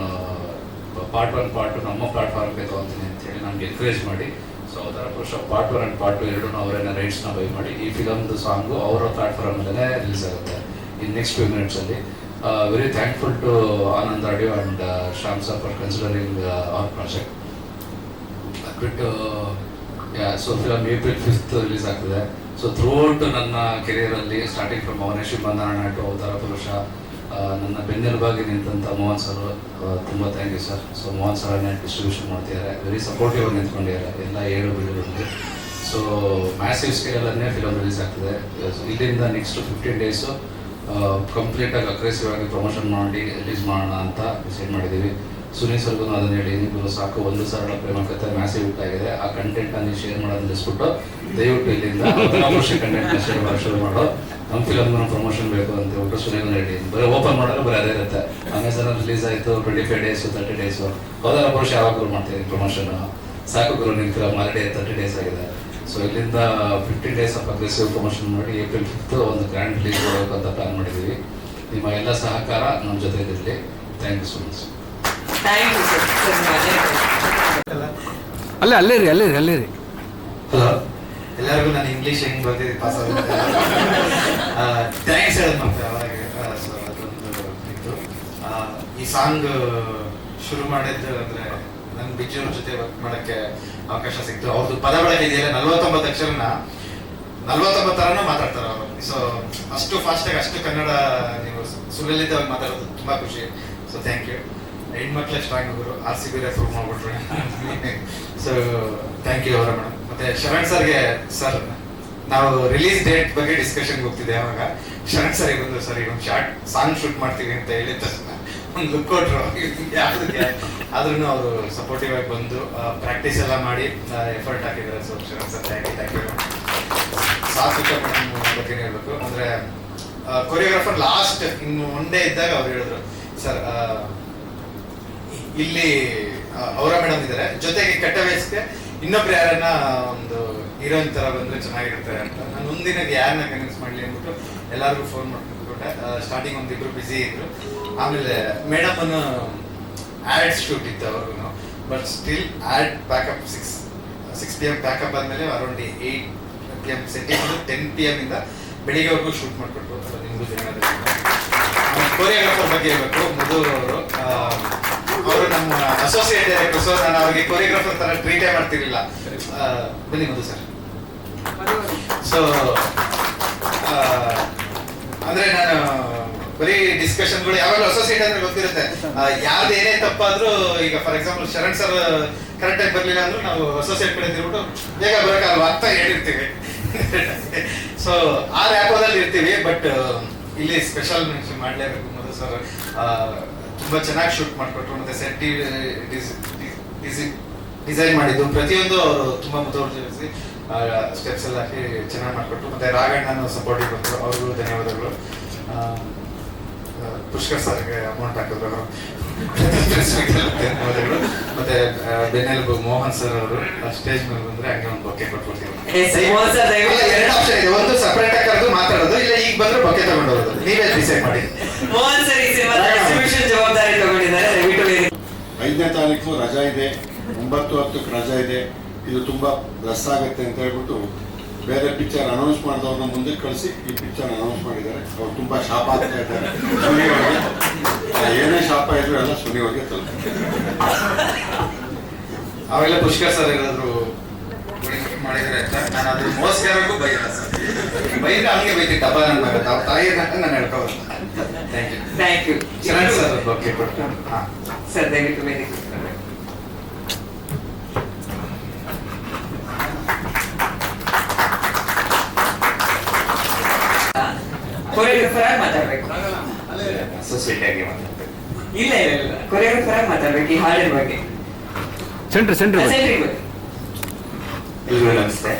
ಪಾರ್ಟ್ 1 ಪಾರ್ಟ್ 2 ನಮ್ಮ ಪ್ಲಾಟ್ಫಾರ್ಮ್ಗೆ ತೊಗೊತೀನಿ ಅಂತೇಳಿ ನಮ್ಗೆ ಎನ್ಕರೇಜ್ ಮಾಡಿ. ಸೊ ಅದರ ಅಪ್ರೋಚ್ ಪಾರ್ಟ್ 1 ಆ್ಯಂಡ್ ಪಾರ್ಟ್ 2 ಎರಡೂ ಅವರೇನ ರೈಟ್ಸ್ನ ಬೈ ಮಾಡಿ ಈ ಫಿಲಮ್ದು ಸಾಂಗು ಅವರ ಪ್ಲಾಟ್ಫಾರ್ಮಲ್ಲೇ ರಿಲೀಸ್ ಆಗುತ್ತೆ ಇನ್ ನೆಕ್ಸ್ಟ್ ಫ್ಯೂ ಮಿನಿಟ್ಸಲ್ಲಿ. Very thankful to Anand audio and Shyam sir for considering our project. ಬಿಟ್ಟು so film April 5th release ಆಗ್ತದೆ. ಸೊ ಥ್ರೂಔಟ್ ನನ್ನ ಕೆರಿಯರಲ್ಲಿ ಸ್ಟಾರ್ಟಿಂಗ್ ಫ್ರಮ್ ಅವನೇಶಿ ಬಂಧನ ಟು ಅವತಾರ ಪುರುಷ ನನ್ನ ಬೆನ್ನೆಲುಬಾಗಿ ನಿಂತಂಥ ಮೋಹನ್ ಸರ್, ತುಂಬ thank you sir. So Mohan ಸರನ್ನೇ ಡಿಸ್ಟ್ರಿಬ್ಯೂಷನ್ ಮಾಡ್ತಿದ್ದಾರೆ, ವೆರಿ ಸಪೋರ್ಟಿವ್ ಆಗಿ ನಿಂತ್ಕೊಂಡಿದ್ದಾರೆ ಎಲ್ಲ 7 ಬಿಡುಗಡೆಗಳಲ್ಲಿ. ಸೊ ಮ್ಯಾಸಿವ್ ಸ್ಕೇಲನ್ನೇ ಫಿಲಮ್ ರಿಲೀಸ್ ಆಗ್ತದೆ. ಇಲ್ಲಿಂದ ನೆಕ್ಸ್ಟ್ 15 ಡೇಸು ಕಂಪ್ಲೀಟಾಗಿ ಅಗ್ರೆಸಿವ್ ಆಗಿ ಪ್ರಮೋಷನ್ ಮಾಡಿ ರಿಲೀಸ್ ಮಾಡೋಣ ಅಂತ ಡಿಸೈಡ್ ಮಾಡಿದ್ದೀವಿ. ಸುನಿ ಸರ್ಗೂ ಅದನ್ನ ಹೇಳಿ, ನೀವು ಸಾಕು ಒಂದು ಸರಳ ಪ್ರೇಮ ಕಥೆ ಮ್ಯಾಸಿವ್ ಹಿಟ್ ಆಗಿದೆ, ಆ ಕಂಟೆಂಟನ್ನು ಶೇರ್ ಮಾಡೋದನ್ನ ನಿಲ್ಲಿಸ್ಬಿಟ್ಟು ದಯವಿಟ್ಟು ಇಲ್ಲಿಂದ ಕಂಟೆಂಟ್ನ ಶೇರ್ ಮಾಡೋದು ಶುರು ಮಾಡೋ, ನಮ್ಮ ಫಿಲಮ್ನ ಪ್ರಮೋಷನ್ ಬೇಕು ಅಂತ ಹೇಳ್ಬಿಟ್ಟು ಸುನಿಗೂ ಹೇಳಿ. ಬರೀ ಓಪನ್ ಮಾಡೋದು ಬರೀ ಅದೇ ಇರುತ್ತೆ. ಅಮೆಝಾನಲ್ಲಿ ರಿಲೀಸ್ ಆಯಿತು 25 ಡೇಸು 30 ಡೇಸು, ಹೋದಾರ ಪುರುಷ ಯಾವಾಗಲೂ ಮಾಡ್ತೀವಿ ಪ್ರಮೋಷನ್, ಸಾಕು ಗುರು ನಿಮ್ಮ ಫಿಲಮ್ ಆಲ್ರೆಡಿ 30 ಡೇಸ್ ಆಗಿದೆ. ಸೊ ಇಲ್ಲಿಂದ 15 ಡೇಸ್ ಆಫ್ ಅಗ್ರೆಸಿವ್ ಪ್ರಮೋಷನ್ ಮಾಡಿ April 5th ಒಂದು ಗ್ರ್ಯಾಂಡ್ ರಿಲೀಸ್ ಮಾಡಬೇಕು ಅಂತ ಪ್ಲಾನ್ ಮಾಡಿದ್ದೀವಿ. ನಿಮ್ಮ ಎಲ್ಲ ಸಹಕಾರ ನಮ್ಮ ಜೊತೆಗಿರಲಿ. Thank you so much. Thank you sir. ಅಲ್ಲೇ ರೀ ಹಲೋ, ಎಲ್ಲರಿಗೂ ನಾನು ಇಂಗ್ಲೀಷ್ ಹೆಂಗ್ ಬರ್ತಿದ್ದೆ ಪಾಸ್ ಆಗುತ್ತೆ. ಥ್ಯಾಂಕ್ಸ್ ಹೇಳೋದು ಮತ್ತೆ ಅವಾಗ. ಸೊ ಅದೊಂದು ಇತ್ತು. ಈ ಸಾಂಗ್ ಶುರು ಮಾಡಿದ್ದು ಅಂದರೆ ನನ್ನ ಬಿಜು ಜೊತೆ ವರ್ಕ್ ಮಾಡೋಕ್ಕೆ ಅವಕಾಶ ಸಿಕ್ತು. ಅವ್ರದ್ದು ಪದ ಬಳಕೆ ಇದೆಯಲ್ಲ 49 ಅಕ್ಷರನ 49 ತರನೂ ಮಾತಾಡ್ತಾರೆ ಅವರು. ಸೊ ಅಷ್ಟು ಫಾಸ್ಟಾಗಿ ಅಷ್ಟು ಕನ್ನಡ ನೀವು ಸುಲಲಿತವಾಗಿ ಮಾತಾಡೋದು ತುಂಬಾ ಖುಷಿ. So thank you. ಹೆಣ್ಮಕ್ಳೆ ಸ್ಟ್ರಾಂಗ್ ಅವರು RCB ಪ್ರೂವ್ ಮಾಡ್ಬಿಟ್ರೆ. ಸೊ ಥ್ಯಾಂಕ್ ಯು ಅವರ ಮೇಡಮ್. ಮತ್ತೆ ಶರಣ್ ಸರ್ಗೆ, ಸರ್ ನಾವು ರಿಲೀಸ್ ಡೇಟ್ ಬಗ್ಗೆ ಡಿಸ್ಕಷನ್ಗೆ ಹೋಗ್ತಿದ್ದೆ. ಅವಾಗ ಶರಣ್ ಸರಿಗೆ ಬಂದು ಸರ್ ಈಗ ಒಂದು ಶಾರ್ಟ್ ಸಾಂಗ್ ಶೂಟ್ ಮಾಡ್ತೀವಿ ಅಂತ ಹೇಳಿದ ತಕ್ಷಣ ಒಂದು ಲುಕ್ ಕೊಟ್ರು. ಯಾವುದಕ್ಕೆ ಆದ್ರೂ ಅವರು ಸಪೋರ್ಟಿವ್ ಆಗಿ ಬಂದು ಪ್ರಾಕ್ಟೀಸ್ ಎಲ್ಲ ಮಾಡಿ ಎಫರ್ಟ್ ಹಾಕಿದ್ದಾರೆ. So Sharan sir thank you. Satvika madam ಬಗ್ಗೆ ಹೇಳ್ಬೇಕು ಅಂದ್ರೆ ಕೊರಿಯೋಗ್ರಾಫರ್ ಲಾಸ್ಟ್ ಇನ್ನು ಒನ್ ಡೇ ಇದ್ದಾಗ ಅವ್ರು ಹೇಳಿದ್ರು, ಸರ್ ಇಲ್ಲಿ ಅವರ ಮೇಡಮ್ ಇದ್ದಾರೆ, ಜೊತೆಗೆ ಕೆಟ್ಟ ವಯಸ್ಸಿಗೆ ಇನ್ನೊಬ್ರು ಯಾರನ್ನ ಒಂದು ಹೀರೋಯಿನ್ ತರ ಬಂದ್ರೆ ಚೆನ್ನಾಗಿರುತ್ತೆ ಅಂತ. ನಾನು ಒಂದಿನ ಯಾರನ್ನ ಕನ್ವಿನ್ಸ್ ಮಾಡ್ಲಿ ಅಂದ್ಬಿಟ್ಟು ಎಲ್ಲರಿಗೂ ಫೋನ್ ಮಾಡ್ಕೊಂಡ್ಬಿಟ್ಟೆ. ಸ್ಟಾರ್ಟಿಂಗ್ ಒಂದಿಬ್ರು ಬಿಸಿ ಇದ್ರು. ಆಮೇಲೆ ಮೇಡಮ್ ಅನ್ನು ಆಡ್ ಶೂಟ್ ಇತ್ತು ಅವ್ರಿಗೂ. But still ad pack up 6 PM pack up ಆದ್ಮೇಲೆ ಅರೌಂಡ್ 8 PM ಸೆಟ್ಟಿಂಗ್ 10 PM ಇಂದ ಬೆಳಿಗ್ಗೆವರೆಗೂ ಶೂಟ್ ಮಾಡ್ಕೊಟ್ರು. ನಿಮಗೂ ಧನ್ಯವಾದ. ಕೊರಿಯೋಗ್ರಾಫರ್ ಬಗ್ಗೆ ಹೇಳ್ಬೇಕು, ಮಧು ಅವರು ನಮ್ಮ ಅಸೋಸಿಯೇಟ್ ಡೈರೆಕ್ಟರ್. ಸೊ ನಾನು ಅವ್ರಿಗೆ ಕೊರಿಯೋಗ್ರಾಫರ್ ತರ ಟ್ರೀಟೇ ಮಾಡ್ತಿರ್ಲಿಲ್ಲ. ಬನ್ನಿ ಮಧು ಸರ್. ಸೊ ಅಂದ್ರೆ ನಾನು ಬರೀ ಡಿಸ್ಕಷನ್ಗಳು ಯಾವಾಗಲೂ ಅಸೋಸಿಯೇಟ್ ಅಂದ್ರೆ ಗೊತ್ತಿರುತ್ತೆ. ಯಾವ್ದು ಏನೇ ತಪ್ಪಾದ್ರೂ, ಈಗ for example Sharan sir correct ಆಗಿ ಬರ್ಲಿಲ್ಲ ಅಂದ್ರೂ ನಾವು ಅಸೋಸಿಯೇಟ್ ಕಡೆ ತಿರ್ಬಿಟ್ಟು ಬೇಗ ಬರೋಕ್ಕಲ್ವಾ ಅಂತ ಹೇಳಿರ್ತೀವಿ. ಸೊ ಆ ರ್ಯಾಪೋದಲ್ಲಿ ಇರ್ತೀವಿ. ಬಟ್ ಇಲ್ಲಿ ಸ್ಪೆಷಲ್ ಮೆನ್ಷನ್ ಮಾಡಲೇಬೇಕು, ಮಧು ಸರ್ ತುಂಬಾ ಚೆನ್ನಾಗಿ ಶೂಟ್ ಮಾಡ್ಕೊಟ್ರು. ಮತ್ತೆ ಸೆಟ್ ಡಿಸೈನ್ ಮಾಡಿದ್ದು ಪ್ರತಿಯೊಂದು ಅವರು ತುಂಬಾ ಮುತುವರ್ಜಿಸಿ ಸ್ಟೆಪ್ಸ್ ಎಲ್ಲ ಹಾಕಿ ಚೆನ್ನಾಗಿ ಮಾಡ್ಕೊಟ್ರು. ಮತ್ತೆ ರಾಘಣ್ಣನ ಸಪೋರ್ಟಿವ್ ಬಂದರು, ಅವ್ರಿಗೂ ಧನ್ಯವಾದಗಳು. ಪುಷ್ಕರ್ ಸರ್ಗೆ ಅಮೌಂಟ್ ಹಾಕಿದ್ರು, ಧನ್ಯವಾದಗಳು. ಮತ್ತೆ ಬೆನ್ನೆಲುಬು ಮೋಹನ್ ಸರ್ ಅವರು ಸ್ಟೇಜ್ ಮೇಲೆ ಬಂದ್ರೆ ಹಂಗೆ ಒಂದು ಬೊಕ್ಕೆ ಕೊಟ್ಬಿಡ್ತೀವಿ. 2 ಆಪ್ಷನ್ ಇದೆ, ಒಂದು ಸಪರೇಟ್ ಆಗಿ ಕರೆದು ಮಾತಾಡೋದು, ಇಲ್ಲ ಈಗ ಬಂದ್ರೆ ಬೊಕ್ಕೆ ತಗೊಂಡೋದು. ನೀವೇ ಡಿಸೈಡ್ ಮಾಡಿ. ಮೋಹನ್ ಸರ್ ಈ ಸಿನಿಮಾ ಡಿಸ್ಟ್ರಿಬ್ಯೂಷನ್ ಜವಾಬ್ದಾರಿ ತಗೊಂಡಿದ್ದಾರೆ. ದಯವಿಟ್ಟು 5ನೇ ತಾರೀಕು ರಜಾ ಇದೆ, 9-10 ರಜಾ ಇದೆ. ಇದು ತುಂಬಾ ಪ್ಲಸ್ ಆಗುತ್ತೆ ಅಂತ ಹೇಳ್ಬಿಟ್ಟು ಬೇರೆ ಪಿಕ್ಚರ್ ಅನೌನ್ಸ್ ಮಾಡಿದವ್ರನ್ನ ಮುಂದೆ ಕಳಿಸಿ ಈ ಪಿಕ್ಚರ್ ಅನೌನ್ಸ್ ಮಾಡಿದ್ದಾರೆ. ಅವ್ರು ತುಂಬಾ ಶಾಪ ಆಗ್ತಾ ಇದ್ದಾರೆ ಸುನಿಯವ್ರಿಗೆ. ಏನೇ ಶಾಪ ಇದ್ರು ಎಲ್ಲ ಸುನಿಯವ್ರಿಗೆ ತಲುಪ. ಅವೆಲ್ಲ ಪುಷ್ಕರ್ ಸರ್ ಏನಾದ್ರು ಮಾಡಿದ್ರೆ ಅಂತ ನಾನು ಅದ್ರ ಮೋಸ್ಗಾರಕ್ಕೂ ಬೈಲ್ಲ ಸರ್. ಬೈದ್ರೆ ಹಂಗೆ ಬೈತಿ ಡಬ್ಬ ನನ್ಗಾಗತ್ತೆ. ಅವ್ರ ತಾಯಿ ನಾನು ಹೇಳ್ಕೋಬೋದು. ಥ್ಯಾಂಕ್ ಯು ಶರಣ್ ಸರ್ ಬಗ್ಗೆ ಕೊಟ್ಟು. ಸರ್ ದಯವಿಟ್ಟು ವೇದಿಕೆ ಕೊರಿಯೋಗ್ರಾಫರ್ ಆಗಿ ಮಾತಾಡ್ಬೇಕು. ಅಸೋಸಿಯೇಟ್ ಆಗಿ ಮಾತಾಡ್ಬೇಕು. ಇಲ್ಲ ಕೊರಿಯೋಗ್ರಾಫರ್ ಆಗಿ ಮಾತಾಡ್ಬೇಕು ಈ ಹಾಡಿನ ಬಗ್ಗೆ. ಸೆಂಟ್ರ್ ಬಗ್ಗೆ ಎಲ್ರಿಗೂ ನಮಸ್ತೆ.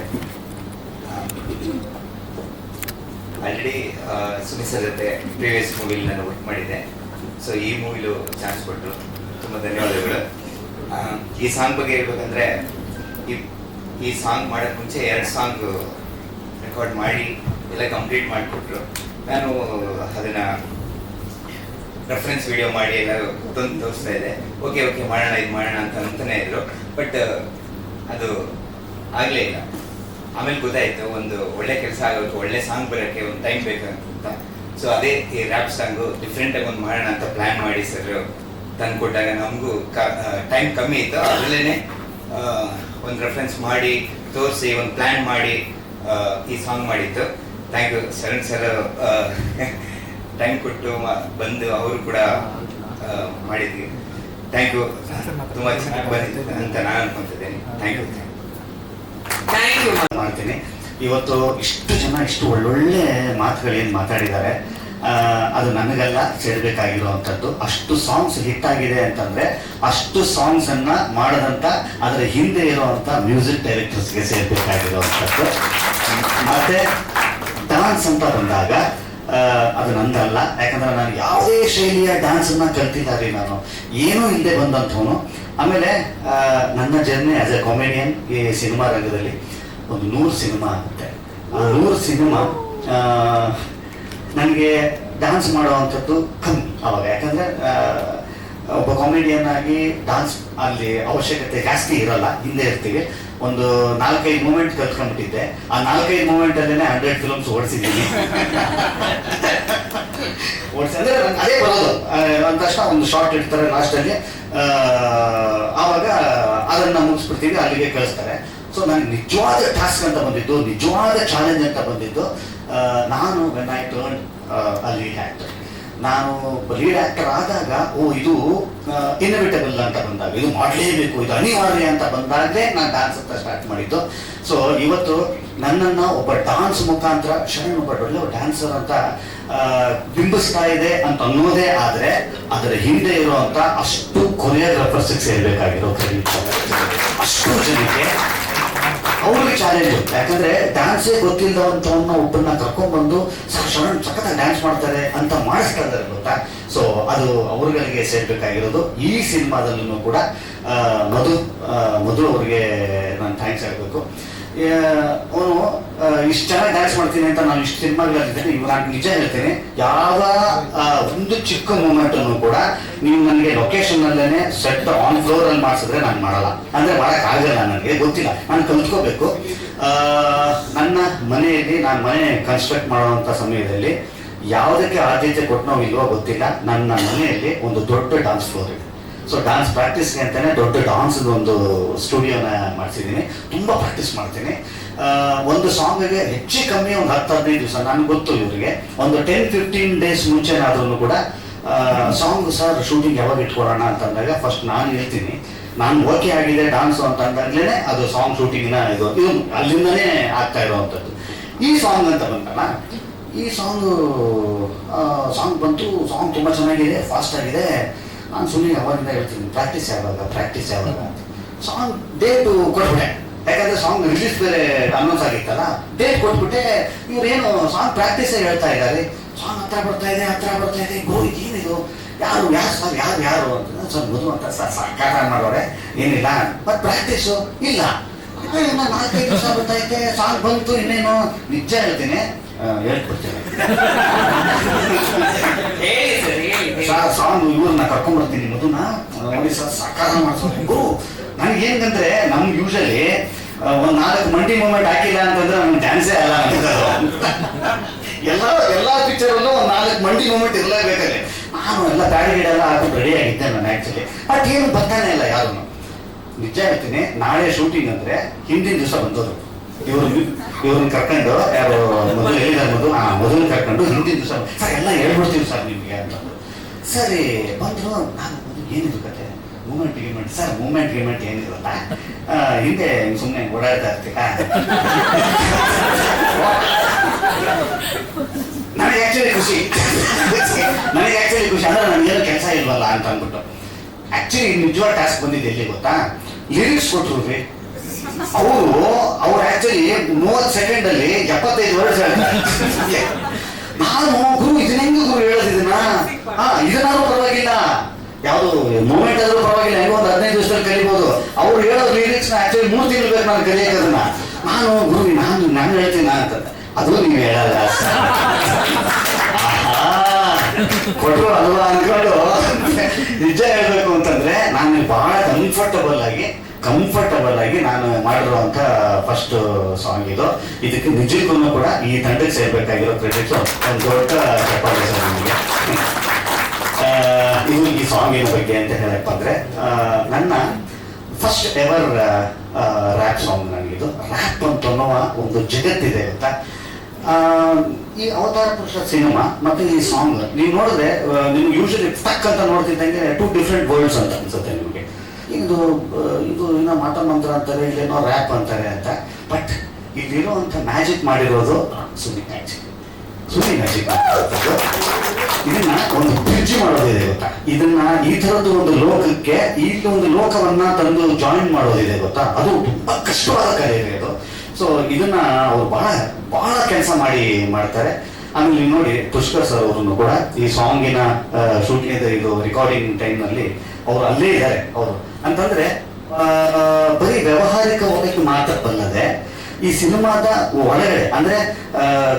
ಆಲ್ರೆಡಿ ಸುನಿ ಸರ್ ಜೊತೆ ಪ್ರೀವಿಯಸ್ ಮೂವಿಲಿ ನಾನು ವರ್ಕ್ ಮಾಡಿದ್ದೆ. ಸೊ ಈ ಮೂವಿಲು ಚಾನ್ಸ್ ಕೊಟ್ಟರು, ತುಂಬ ಧನ್ಯವಾದಗಳು. ಈ ಸಾಂಗ್ ಬಗ್ಗೆ ಹೇಳ್ಬೇಕಂದ್ರೆ ಈ ಸಾಂಗ್ ಮಾಡೋಕ್ಕೆ ಮುಂಚೆ 2 ಸಾಂಗ್ ರೆಕಾರ್ಡ್ ಮಾಡಿ ಎಲ್ಲ ಕಂಪ್ಲೀಟ್ ಮಾಡಿಕೊಟ್ರು. ನಾನು ಅದನ್ನ ರೆಫರೆನ್ಸ್ ವಿಡಿಯೋ ಮಾಡಿ ಎಲ್ಲ ತಂದು ತೋರಿಸ್ತಾ ಇದ್ದೆ. ಓಕೆ ಮಾಡೋಣ ಅಂತಾನೆ ಇದ್ರು. ಬಟ್ ಅದು ಆಗಲೇ ಇಲ್ಲ. ಆಮೇಲೆ ಗೊತ್ತಾಯ್ತು ಒಂದು ಒಳ್ಳೆ ಕೆಲಸ ಆಗೋಕ್ಕೆ, ಒಳ್ಳೆ ಸಾಂಗ್ ಬರೋಕ್ಕೆ ಒಂದು ಟೈಮ್ ಬೇಕಂತ. ಸೊ ಅದೇ ಈ ರ್ಯಾಪ್ ಸಾಂಗು ಡಿಫ್ರೆಂಟಾಗಿ ಒಂದು ಮಾಡೋಣ ಅಂತ ಪ್ಲ್ಯಾನ್ ಮಾಡಿ ಸರ್ ತಂದು ಕೊಟ್ಟಾಗ ನಮಗೂ ಟೈಮ್ ಕಮ್ಮಿ ಇತ್ತು. ಅದರಲ್ಲೇ ಒಂದು ರೆಫರೆನ್ಸ್ ಮಾಡಿ ತೋರಿಸಿ ಒಂದು ಪ್ಲ್ಯಾನ್ ಮಾಡಿ ಈ ಸಾಂಗ್ ಮಾಡಿತ್ತು. Thank you Sharan sir. Time ಕೊಟ್ಟು ಬಂದು ಅವರು ಕೂಡ ಮಾಡಿದ್ವಿ. Thank you. ತುಂಬ ಚೆನ್ನಾಗಿ ಬಂದಿತ್ತು ಅಂತ ನಾನು ಅನ್ಕೊಂತಿದ್ದೇನೆ. ಥ್ಯಾಂಕ್ ಯು ಮಾಡ್ತೀನಿ. ಇವತ್ತು ಇಷ್ಟು ಜನ ಇಷ್ಟು ಒಳ್ಳೊಳ್ಳೆ ಮಾತುಗಳೇನು ಮಾತಾಡಿದ್ದಾರೆ, ಅದು ನನಗೆಲ್ಲ ಸೇರ್ಬೇಕಾಗಿರುವಂಥದ್ದು. ಅಷ್ಟು ಸಾಂಗ್ಸ್ ಹಿಟ್ ಆಗಿದೆ ಅಂತಂದ್ರೆ ಅಷ್ಟು ಸಾಂಗ್ಸ್ ಅನ್ನ ಮಾಡದಂತ ಅದರ ಹಿಂದೆ ಇರುವಂತ ಮ್ಯೂಸಿಕ್ ಡೈರೆಕ್ಟರ್ಸ್ಗೆ ಸೇರ್ಬೇಕಾಗಿರುವಂಥದ್ದು. ಮತ್ತೆ ಡಾನ್ಸ್ ಅಂತ ಬಂದಾಗ ಅದು ನಂದಲ್ಲ, ಯಾಕಂದ್ರೆ ನಾನು ಯಾವುದೇ ಶೈಲಿಯ ಡ್ಯಾನ್ಸ್ ಅನ್ನ ಕಲ್ತಿದ್ದಾರೆ, ನಾನು ಏನೂ ಇಲ್ಲದೆ ಬಂದಂಥವನು. ಆಮೇಲೆ ನನ್ನ ಜರ್ನಿ ಆಸ್ ಎ ಕಾಮಿಡಿಯನ್ ಈ ಸಿನಿಮಾ ರಂಗದಲ್ಲಿ ಒಂದು 100 ಸಿನಿಮಾ ಆಗುತ್ತೆ. ಆ 100 ಸಿನಿಮಾ ನನಗೆ ಡ್ಯಾನ್ಸ್ ಮಾಡುವಂಥದ್ದು ಕಮ್ಮಿ ಅವಾಗ. ಯಾಕಂದರೆ ಒಬ್ಬ ಕಾಮಿಡಿಯನ್ ಆಗಿ ಡ್ಯಾನ್ಸ್ ಅಲ್ಲಿ ಅವಶ್ಯಕತೆ ಜಾಸ್ತಿ ಇರಲ್ಲ, ಹಿಂದೆ ಇರ್ತೀವಿ. ಒಂದು 4-5 ಮೂಮೆಂಟ್ ಕಲ್ತ್ಕೊಂಡ್ಬಿಟ್ಟಿದ್ದೆ. ಆ 4-5 ಮೂಮೆಂಟ್ ಅಲ್ಲೇ 100 ಫಿಲ್ಮ್ಸ್ ಓಡಿಸಿದ್ದೀನಿ. ಓಡಿಸಿ ಅಂದರೆ ನಂಗೆ ಅದೇ ಬರೋದು ಅಂದ ತಕ್ಷಣ ಒಂದು ಶಾರ್ಟ್ ಇಡ್ತಾರೆ ಲಾಸ್ಟಲ್ಲಿ, ಆವಾಗ ಅದನ್ನು ಮುಗಿಸ್ಬಿಡ್ತೀವಿ, ಅಲ್ಲಿಗೆ ಕಳಿಸ್ತಾರೆ. ಸೊ ನನಗೆ ನಿಜವಾದ ಟಾಸ್ಕ್ ಅಂತ ಬಂದಿದ್ದು, ನಿಜವಾದ ಚಾಲೆಂಜ್ ಅಂತ ಬಂದಿದ್ದು, ನಾನು when I turn a lead actor, ನಾನು ಲೀಡ್ ಆ್ಯಕ್ಟರ್ ಆದಾಗ ಇದು ಇನ್ಎವಿಟಬಲ್ ಅಂತ ಬಂದಾಗ, ಇದು ಮಾಡಲೇಬೇಕು, ಇದು ಅನಿವಾರ್ಯ ಅಂತ ಬಂದಾಗಲೇ ನಾನು ಡ್ಯಾನ್ಸ್ ಅಂತ ಸ್ಟಾರ್ಟ್ ಮಾಡಿದ್ದು. ಸೊ ಇವತ್ತು ನನ್ನನ್ನು ಒಬ್ಬ ಡಾನ್ಸ್ ಮುಖಾಂತರ ಶರಣ್ ಒಬ್ಬ ಒಳ್ಳೆ ಡ್ಯಾನ್ಸರ್ ಅಂತ ಬಿಂಬಿಸ್ತಾ ಇದೆ ಅಂತ ಅನ್ನೋದೇ ಆದರೆ ಅದರ ಹಿಂದೆ ಇರುವಂಥ ಅಷ್ಟು ಕೊರಿಯೋಗ್ರಾಫರ್ಸ್ಗೆ ಸೇರ್ಬೇಕಾಗಿರೋ ಕ್ರೆಡಿಟ್ ಅಷ್ಟು ಜನಕ್ಕೆ ಅವ್ರಿಗೆ ಚಾಲೆಂಜು. ಯಾಕಂದ್ರೆ ಡ್ಯಾನ್ಸೇ ಗೊತ್ತಿಲ್ಲದವಂಥವನ್ನ ಒಬ್ಬರನ್ನ ಕರ್ಕೊಂಡ್ಬಂದು ಶರಣ್ ಸಖತ್ತಾಗಿ ಡ್ಯಾನ್ಸ್ ಮಾಡ್ತಾರೆ ಅಂತ ಮಾಡಿಸ್ತಾ ಇದ್ದಾರೆ ಗೊತ್ತಾ. ಸೊ ಅದು ಅವ್ರಗಳಿಗೆ ಸೇರ್ಬೇಕಾಗಿರೋದು. ಈ ಸಿನಿಮಾದಲ್ಲೂ ಕೂಡ ಮಧು ಅವ್ರಿಗೆ ನಾನು ಥ್ಯಾಂಕ್ಸ್ ಹೇಳಬೇಕು. ಅವನು ಇಷ್ಟು ಚೆನ್ನಾಗಿ ಡ್ಯಾನ್ಸ್ ಮಾಡ್ತೀನಿ ಅಂತ ನಾನು ಇಷ್ಟು ಸಿನಿಮಾಗಳಿದ್ದೇನೆ. ಇವಾಗ ನಾನು ನಿಜ ಹೇಳ್ತೇನೆ, ಯಾವ ಒಂದು ಚಿಕ್ಕ ಮೂಮೆಂಟನ್ನು ಕೂಡ ನೀವು ನನಗೆ ಲೊಕೇಶನ್ನಲ್ಲೇ ಸೆಟ್ ಆನ್ ಫ್ಲೋರಲ್ಲಿ ಮಾಡಿಸಿದ್ರೆ ನಾನು ಮಾಡಲ್ಲ, ಅಂದರೆ ಮಾಡೋಕ್ಕಾಗಲ್ಲ, ನನಗೆ ಗೊತ್ತಿಲ್ಲ, ನಾನು ಕಲ್ತ್ಕೋಬೇಕು. ನನ್ನ ಮನೆಯಲ್ಲಿ ನಾನು ಮನೆ ಕನ್ಸ್ಟ್ರಕ್ಟ್ ಮಾಡುವಂಥ ಸಮಯದಲ್ಲಿ ಯಾವುದಕ್ಕೆ ಆದ್ಯತೆ ಕೊಟ್ಟನೋ ಇಲ್ವೋ ಗೊತ್ತಿಲ್ಲ, ನನ್ನ ಮನೆಯಲ್ಲಿ ಒಂದು ದೊಡ್ಡ ಡಾನ್ಸ್ ಫ್ಲೋರ್ ಇದೆ. ಸೊ ಡ್ಯಾನ್ಸ್ ಪ್ರಾಕ್ಟೀಸ್ಗೆ ಅಂತಾನೆ ದೊಡ್ಡ ಡಾನ್ಸ್ ಒಂದು ಸ್ಟುಡಿಯೋನ ಮಾಡಿಸಿದ್ದೀನಿ. ತುಂಬ ಪ್ರಾಕ್ಟೀಸ್ ಮಾಡ್ತೀನಿ. ಒಂದು ಸಾಂಗಿಗೆ ಹೆಚ್ಚು ಕಮ್ಮಿ ಒಂದು 10-15 ದಿವಸ, ನನಗೆ ಗೊತ್ತು ಇವರಿಗೆ ಒಂದು 10-15 ಡೇಸ್ ಮುಂಚೆನಾದ್ರೂ ಕೂಡ ಸಾಂಗ್ ಸರ್ ಶೂಟಿಂಗ್ ಯಾವಾಗ ಇಟ್ಕೊಳ್ಳೋಣ ಅಂತಂದಾಗ ಫಸ್ಟ್ ನಾನು ಹೇಳ್ತೀನಿ, ನಾನು ಓಕೆ ಆಗಿದೆ ಡಾನ್ಸು ಅಂತ ಅಂದಾಗಲೇ ಅದು ಸಾಂಗ್ ಶೂಟಿಂಗ್ನ ಇದು ಅಲ್ಲಿಂದನೇ ಆಗ್ತಾ ಇರೋವಂಥದ್ದು. ಈ ಸಾಂಗ್ ಅಂತ ಬಂತಲ್ಲ, ಈ ಸಾಂಗ್ ಬಂತು, ಸಾಂಗ್ ತುಂಬ ಚೆನ್ನಾಗಿದೆ, ಫಾಸ್ಟ್ ಆಗಿದೆ. ನಾನು ಸುಮ್ಮನೆ ಯಾವಾಗಿಂದ ಹೇಳ್ತೀನಿ ಪ್ರಾಕ್ಟೀಸ್ ಯಾವಾಗ ಅಂತ. ಸಾಂಗ್ ಡೇಟು ಕೊಟ್ಬಿಟ್ಟೆ, ಯಾಕಂದರೆ ಸಾಂಗ್ ರಿಲೀಸ್ ಬೇರೆ ಅನೌನ್ಸ್ ಆಗಿತ್ತಲ್ಲ, ಡೇಟ್ ಕೊಟ್ಬಿಟ್ಟೆ. ಇವ್ರೇನು ಸಾಂಗ್ ಪ್ರಾಕ್ಟೀಸೇ ಹೇಳ್ತಾ ಇದ್ದಾರೆ, ಸಾಂಗ್ ಹತ್ರ ಬರ್ತಾ ಇದೆ, ಗೋ ಏನಿದು, ಯಾರು ಅಂತ. ಸರ್ ಮಧು ಅಂತ ಸರ್ ಸಾಕಾಟ ಮಾಡೋರೆ, ಏನಿಲ್ಲ ಮತ್ತು ಪ್ರಾಕ್ಟೀಸು ಇಲ್ಲ, 4-5 ದಿವಸ ಗೊತ್ತೈತೆ, ಸಾಂಗ್ ಬಂತು, ಇನ್ನೇನು ನಿಜ ಹೇಳ್ತೀನಿ ಹೇಳ್ಕೊಡ್ತೇನೆ ಸಾಂಗ್ ಇವ್ರನ್ನ ಕರ್ಕೊಂಡ್ಬರ್ತೀನಿ ಮಧುನ ನೋಡಿ ಸರ್ ಸಾಕಾರ ಮಾಡಿಸೋದು. ನನಗೇನಂದ್ರೆ ನಮ್ಗೆ ಯೂಶಲಿ ಒಂದು 4 ಮಂಡಿ ಮೂಮೆಂಟ್ ಹಾಕಿಲ್ಲ ಅಂತಂದ್ರೆ ನಮ್ಗೆ ಡ್ಯಾನ್ಸೇ ಅಲ್ಲ ಎಲ್ಲ ಪಿಕ್ಚರಲ್ಲೂ ಒಂದು 4 ಮಂಡಿ ಮೂಮೆಂಟ್ ಇರಲೇಬೇಕಾದ್ರೆ ನಾನು ಎಲ್ಲ ಗಾಡಿ ಗಿಡೆಲ್ಲ ಹಾಕೊಂಡು ರೆಡಿ ಆಗಿದ್ದೆ ನಾನು ಆ್ಯಕ್ಚುಲಿ. ಬಟ್ ಏನು ಬರ್ತಾನೆ ಇಲ್ಲ ಯಾರು. ನಿಜ ಹೇಳ್ತೀನಿ, ನಾಳೆ ಶೂಟಿಂಗ್ ಅಂದರೆ ಹಿಂದಿನ ದಿವಸ ಬಂದವರು ಇವ್ರನ್ನ ಕರ್ಕೊಂಡು, ಯಾರು ಮೊದಲು ಹೇಳಿದಾರೆ ಮೊದಲು ಕರ್ಕೊಂಡು ಹಿಂದಿನ ದಿವಸ ಸರ್ ಎಲ್ಲ ಹೇಳ್ಬಿಡ್ತೀವಿ ಸರ್ ನಿಮಗೆ ಅಂತಂದು. ಸರಿ ಬಂದರು. ನಾನು ಏನಿದು ಕತೆ, ಮೂಮೆಂಟ್ ಸರ್ ಮೂಮೆಂಟ್ ಏನಿರಲ್ಲ, ಹಿಂದೆ ಸುಮ್ಮನೆ ಓಡಾಡ್ತಾ ಇರ್ತೀರ. ನನಗೆ ಆ್ಯಕ್ಚುಲಿ ಖುಷಿ ಅಂದರೆ ನನಗೇನು ಕೆಲಸ ಇಲ್ವಲ್ಲ ಅಂತ ಅಂದ್ಬಿಟ್ಟು. ಆ್ಯಕ್ಚುಲಿ ನಿಜವಾದ ಟಾಸ್ಕ್ ಬಂದಿದ್ದು ಎಲ್ಲಿ ಗೊತ್ತಾ, ಲಿರಿಕ್ಸ್ ಕೊಟ್ಟರು ರೀ ಅವ್ರು ಆ್ಯಕ್ಚುಲಿ 30 ಸೆಕೆಂಡಲ್ಲಿ 75 ವರ್ಡ್ಸ್ ಹೇಳ್ತಾರೆ. ನಾನು ಗುರು ಇದನ್ನ ಹೇಳೋದು ಇದನ್ನಾದ್ರೂ ಪರವಾಗಿಲ್ಲ, ಯಾವುದು ಮೂಮೆಂಟ್ ಆದ್ರೂ ಪರವಾಗಿಲ್ಲ, ಹೆಂಗೋ ಒಂದು 15 ದಿವಸದಲ್ಲಿ ಕಲಿಬೋದು. ಅವ್ರು ಹೇಳೋ ಲಿರಿಕ್ಸ್ ಆಕ್ಚುಲಿ 3 ತಿಂಗಳು ಬೇಕು ನಾನು ಕಲಿಯೋದನ್ನ. ನಾನು ಗುರು ನಾನು ಹೇಳ್ತೀನಿ ಅಂತ, ಅದು ನೀವು ಹೇಳಲ್ಲ ಕೊಟ್ಟರು ಅಲ್ವಾ ಅಂದ್ಕೊಂಡು. ನಿಜ ಹೇಳ್ಬೇಕು ಅಂತಂದ್ರೆ ನಾನು ಬಹಳ ಕಂಫರ್ಟಬಲ್ ಆಗಿ ನಾನು ಮಾಡಿರುವಂತ ಫಸ್ಟ್ ಸಾಂಗ್ ಇದು. ಇದಕ್ಕೆ ನಿಜಕ್ಕೂ ಕೂಡ ಈ ತಂಡಕ್ಕೆ ಸೇರ್ಬೇಕಾಗಿರೋ ಕ್ರೆಡಿಟ್ಸ್ ಒಂದು ದೊಡ್ಡ ಚಪ್ಪಾಳೆ ಸರ್ ನನಗೆ. ಇದು ಈ ಸಾಂಗಿನ ಬಗ್ಗೆ ಅಂತ ಹೇಳಪ್ಪ ಅಂದ್ರೆ, ನನ್ನ ಫಸ್ಟ್ ಎವರ್ ರ್ಯಾಪ್ ಸಾಂಗ್ ನನಗಿದು. ರ್ಯಾಪ್ ಅಂತ ಅನ್ನೋ ಒಂದು ಜಗತ್ತಿದೆ ಗೊತ್ತಾ. ಈ ಅವತಾರ ಪುರುಷ ಸಿನಿಮಾ ಮತ್ತೆ ಈ ಸಾಂಗ್ ನೀವು ನೋಡಿದ್ರೆ ನಿಮ್ಗೆ ಯೂಶಲಿ ಟಕ್ ಅಂತ ನೋಡ್ತಿದ್ದಂಗೆ 2 ಡಿಫ್ರೆಂಟ್ ವರ್ಲ್ಡ್ಸ್ ಅಂತ ಅನ್ಸುತ್ತೆ ನಿಮಗೆ. ಇದು ಇನ್ನೂ ಮಾಟ ಮಂತ್ರ ಅಂತಾರೆ, ಇಲ್ಲೇನೋ ರ್ಯಾಪ್ ಅಂತಾರೆ ಅಂತ. ಬಟ್ ಇಲ್ಲಿರುವಂಥ ಮ್ಯಾಜಿಕ್ ಮಾಡಿರೋದು ಸುನಿ ಮ್ಯಾಜಿಕ್ ಇದನ್ನ ಒಂದು ಬ್ರಿಡ್ಜ್ ಮಾಡೋದಿದೆ ಗೊತ್ತಾ. ಇದನ್ನ ಈ ಥರದ್ದು ಒಂದು ಲೋಕಕ್ಕೆ ಇಲ್ಲಿ ಒಂದು ಲೋಕವನ್ನ ತಂದು ಜಾಯಿನ್ ಮಾಡೋದಿದೆ ಗೊತ್ತಾ. ಅದು ತುಂಬಾ ಕಷ್ಟವಾದ ಕಾರ್ಯ ಇದೆ ಅದು. ಸೊ ಇದನ್ನ ಅವ್ರು ಬಹಳ ಕೆಲಸ ಮಾಡ್ತಾರೆ. ಆಮೇಲೆ ನೀವು ನೋಡಿ ಪುಷ್ಕರ್ ಸರ್ ಅವರನ್ನು ಕೂಡ ಈ ಸಾಂಗಿನ ಶೂಟಿಂಗ್ ಇದು ರೆಕಾರ್ಡಿಂಗ್ ಟೈಮ್ನಲ್ಲಿ ಅವರು ಅಲ್ಲೇ ಇದ್ದಾರೆ. ಅವರು ಅಂತಂದ್ರೆ ಬರೀ ವ್ಯವಹಾರಿಕವಾಗಿ ಮಾತ್ರ ಬಲ್ಲದೆ ಈ ಸಿನಿಮಾದ ಒಳಗಡೆ ಅಂದ್ರೆ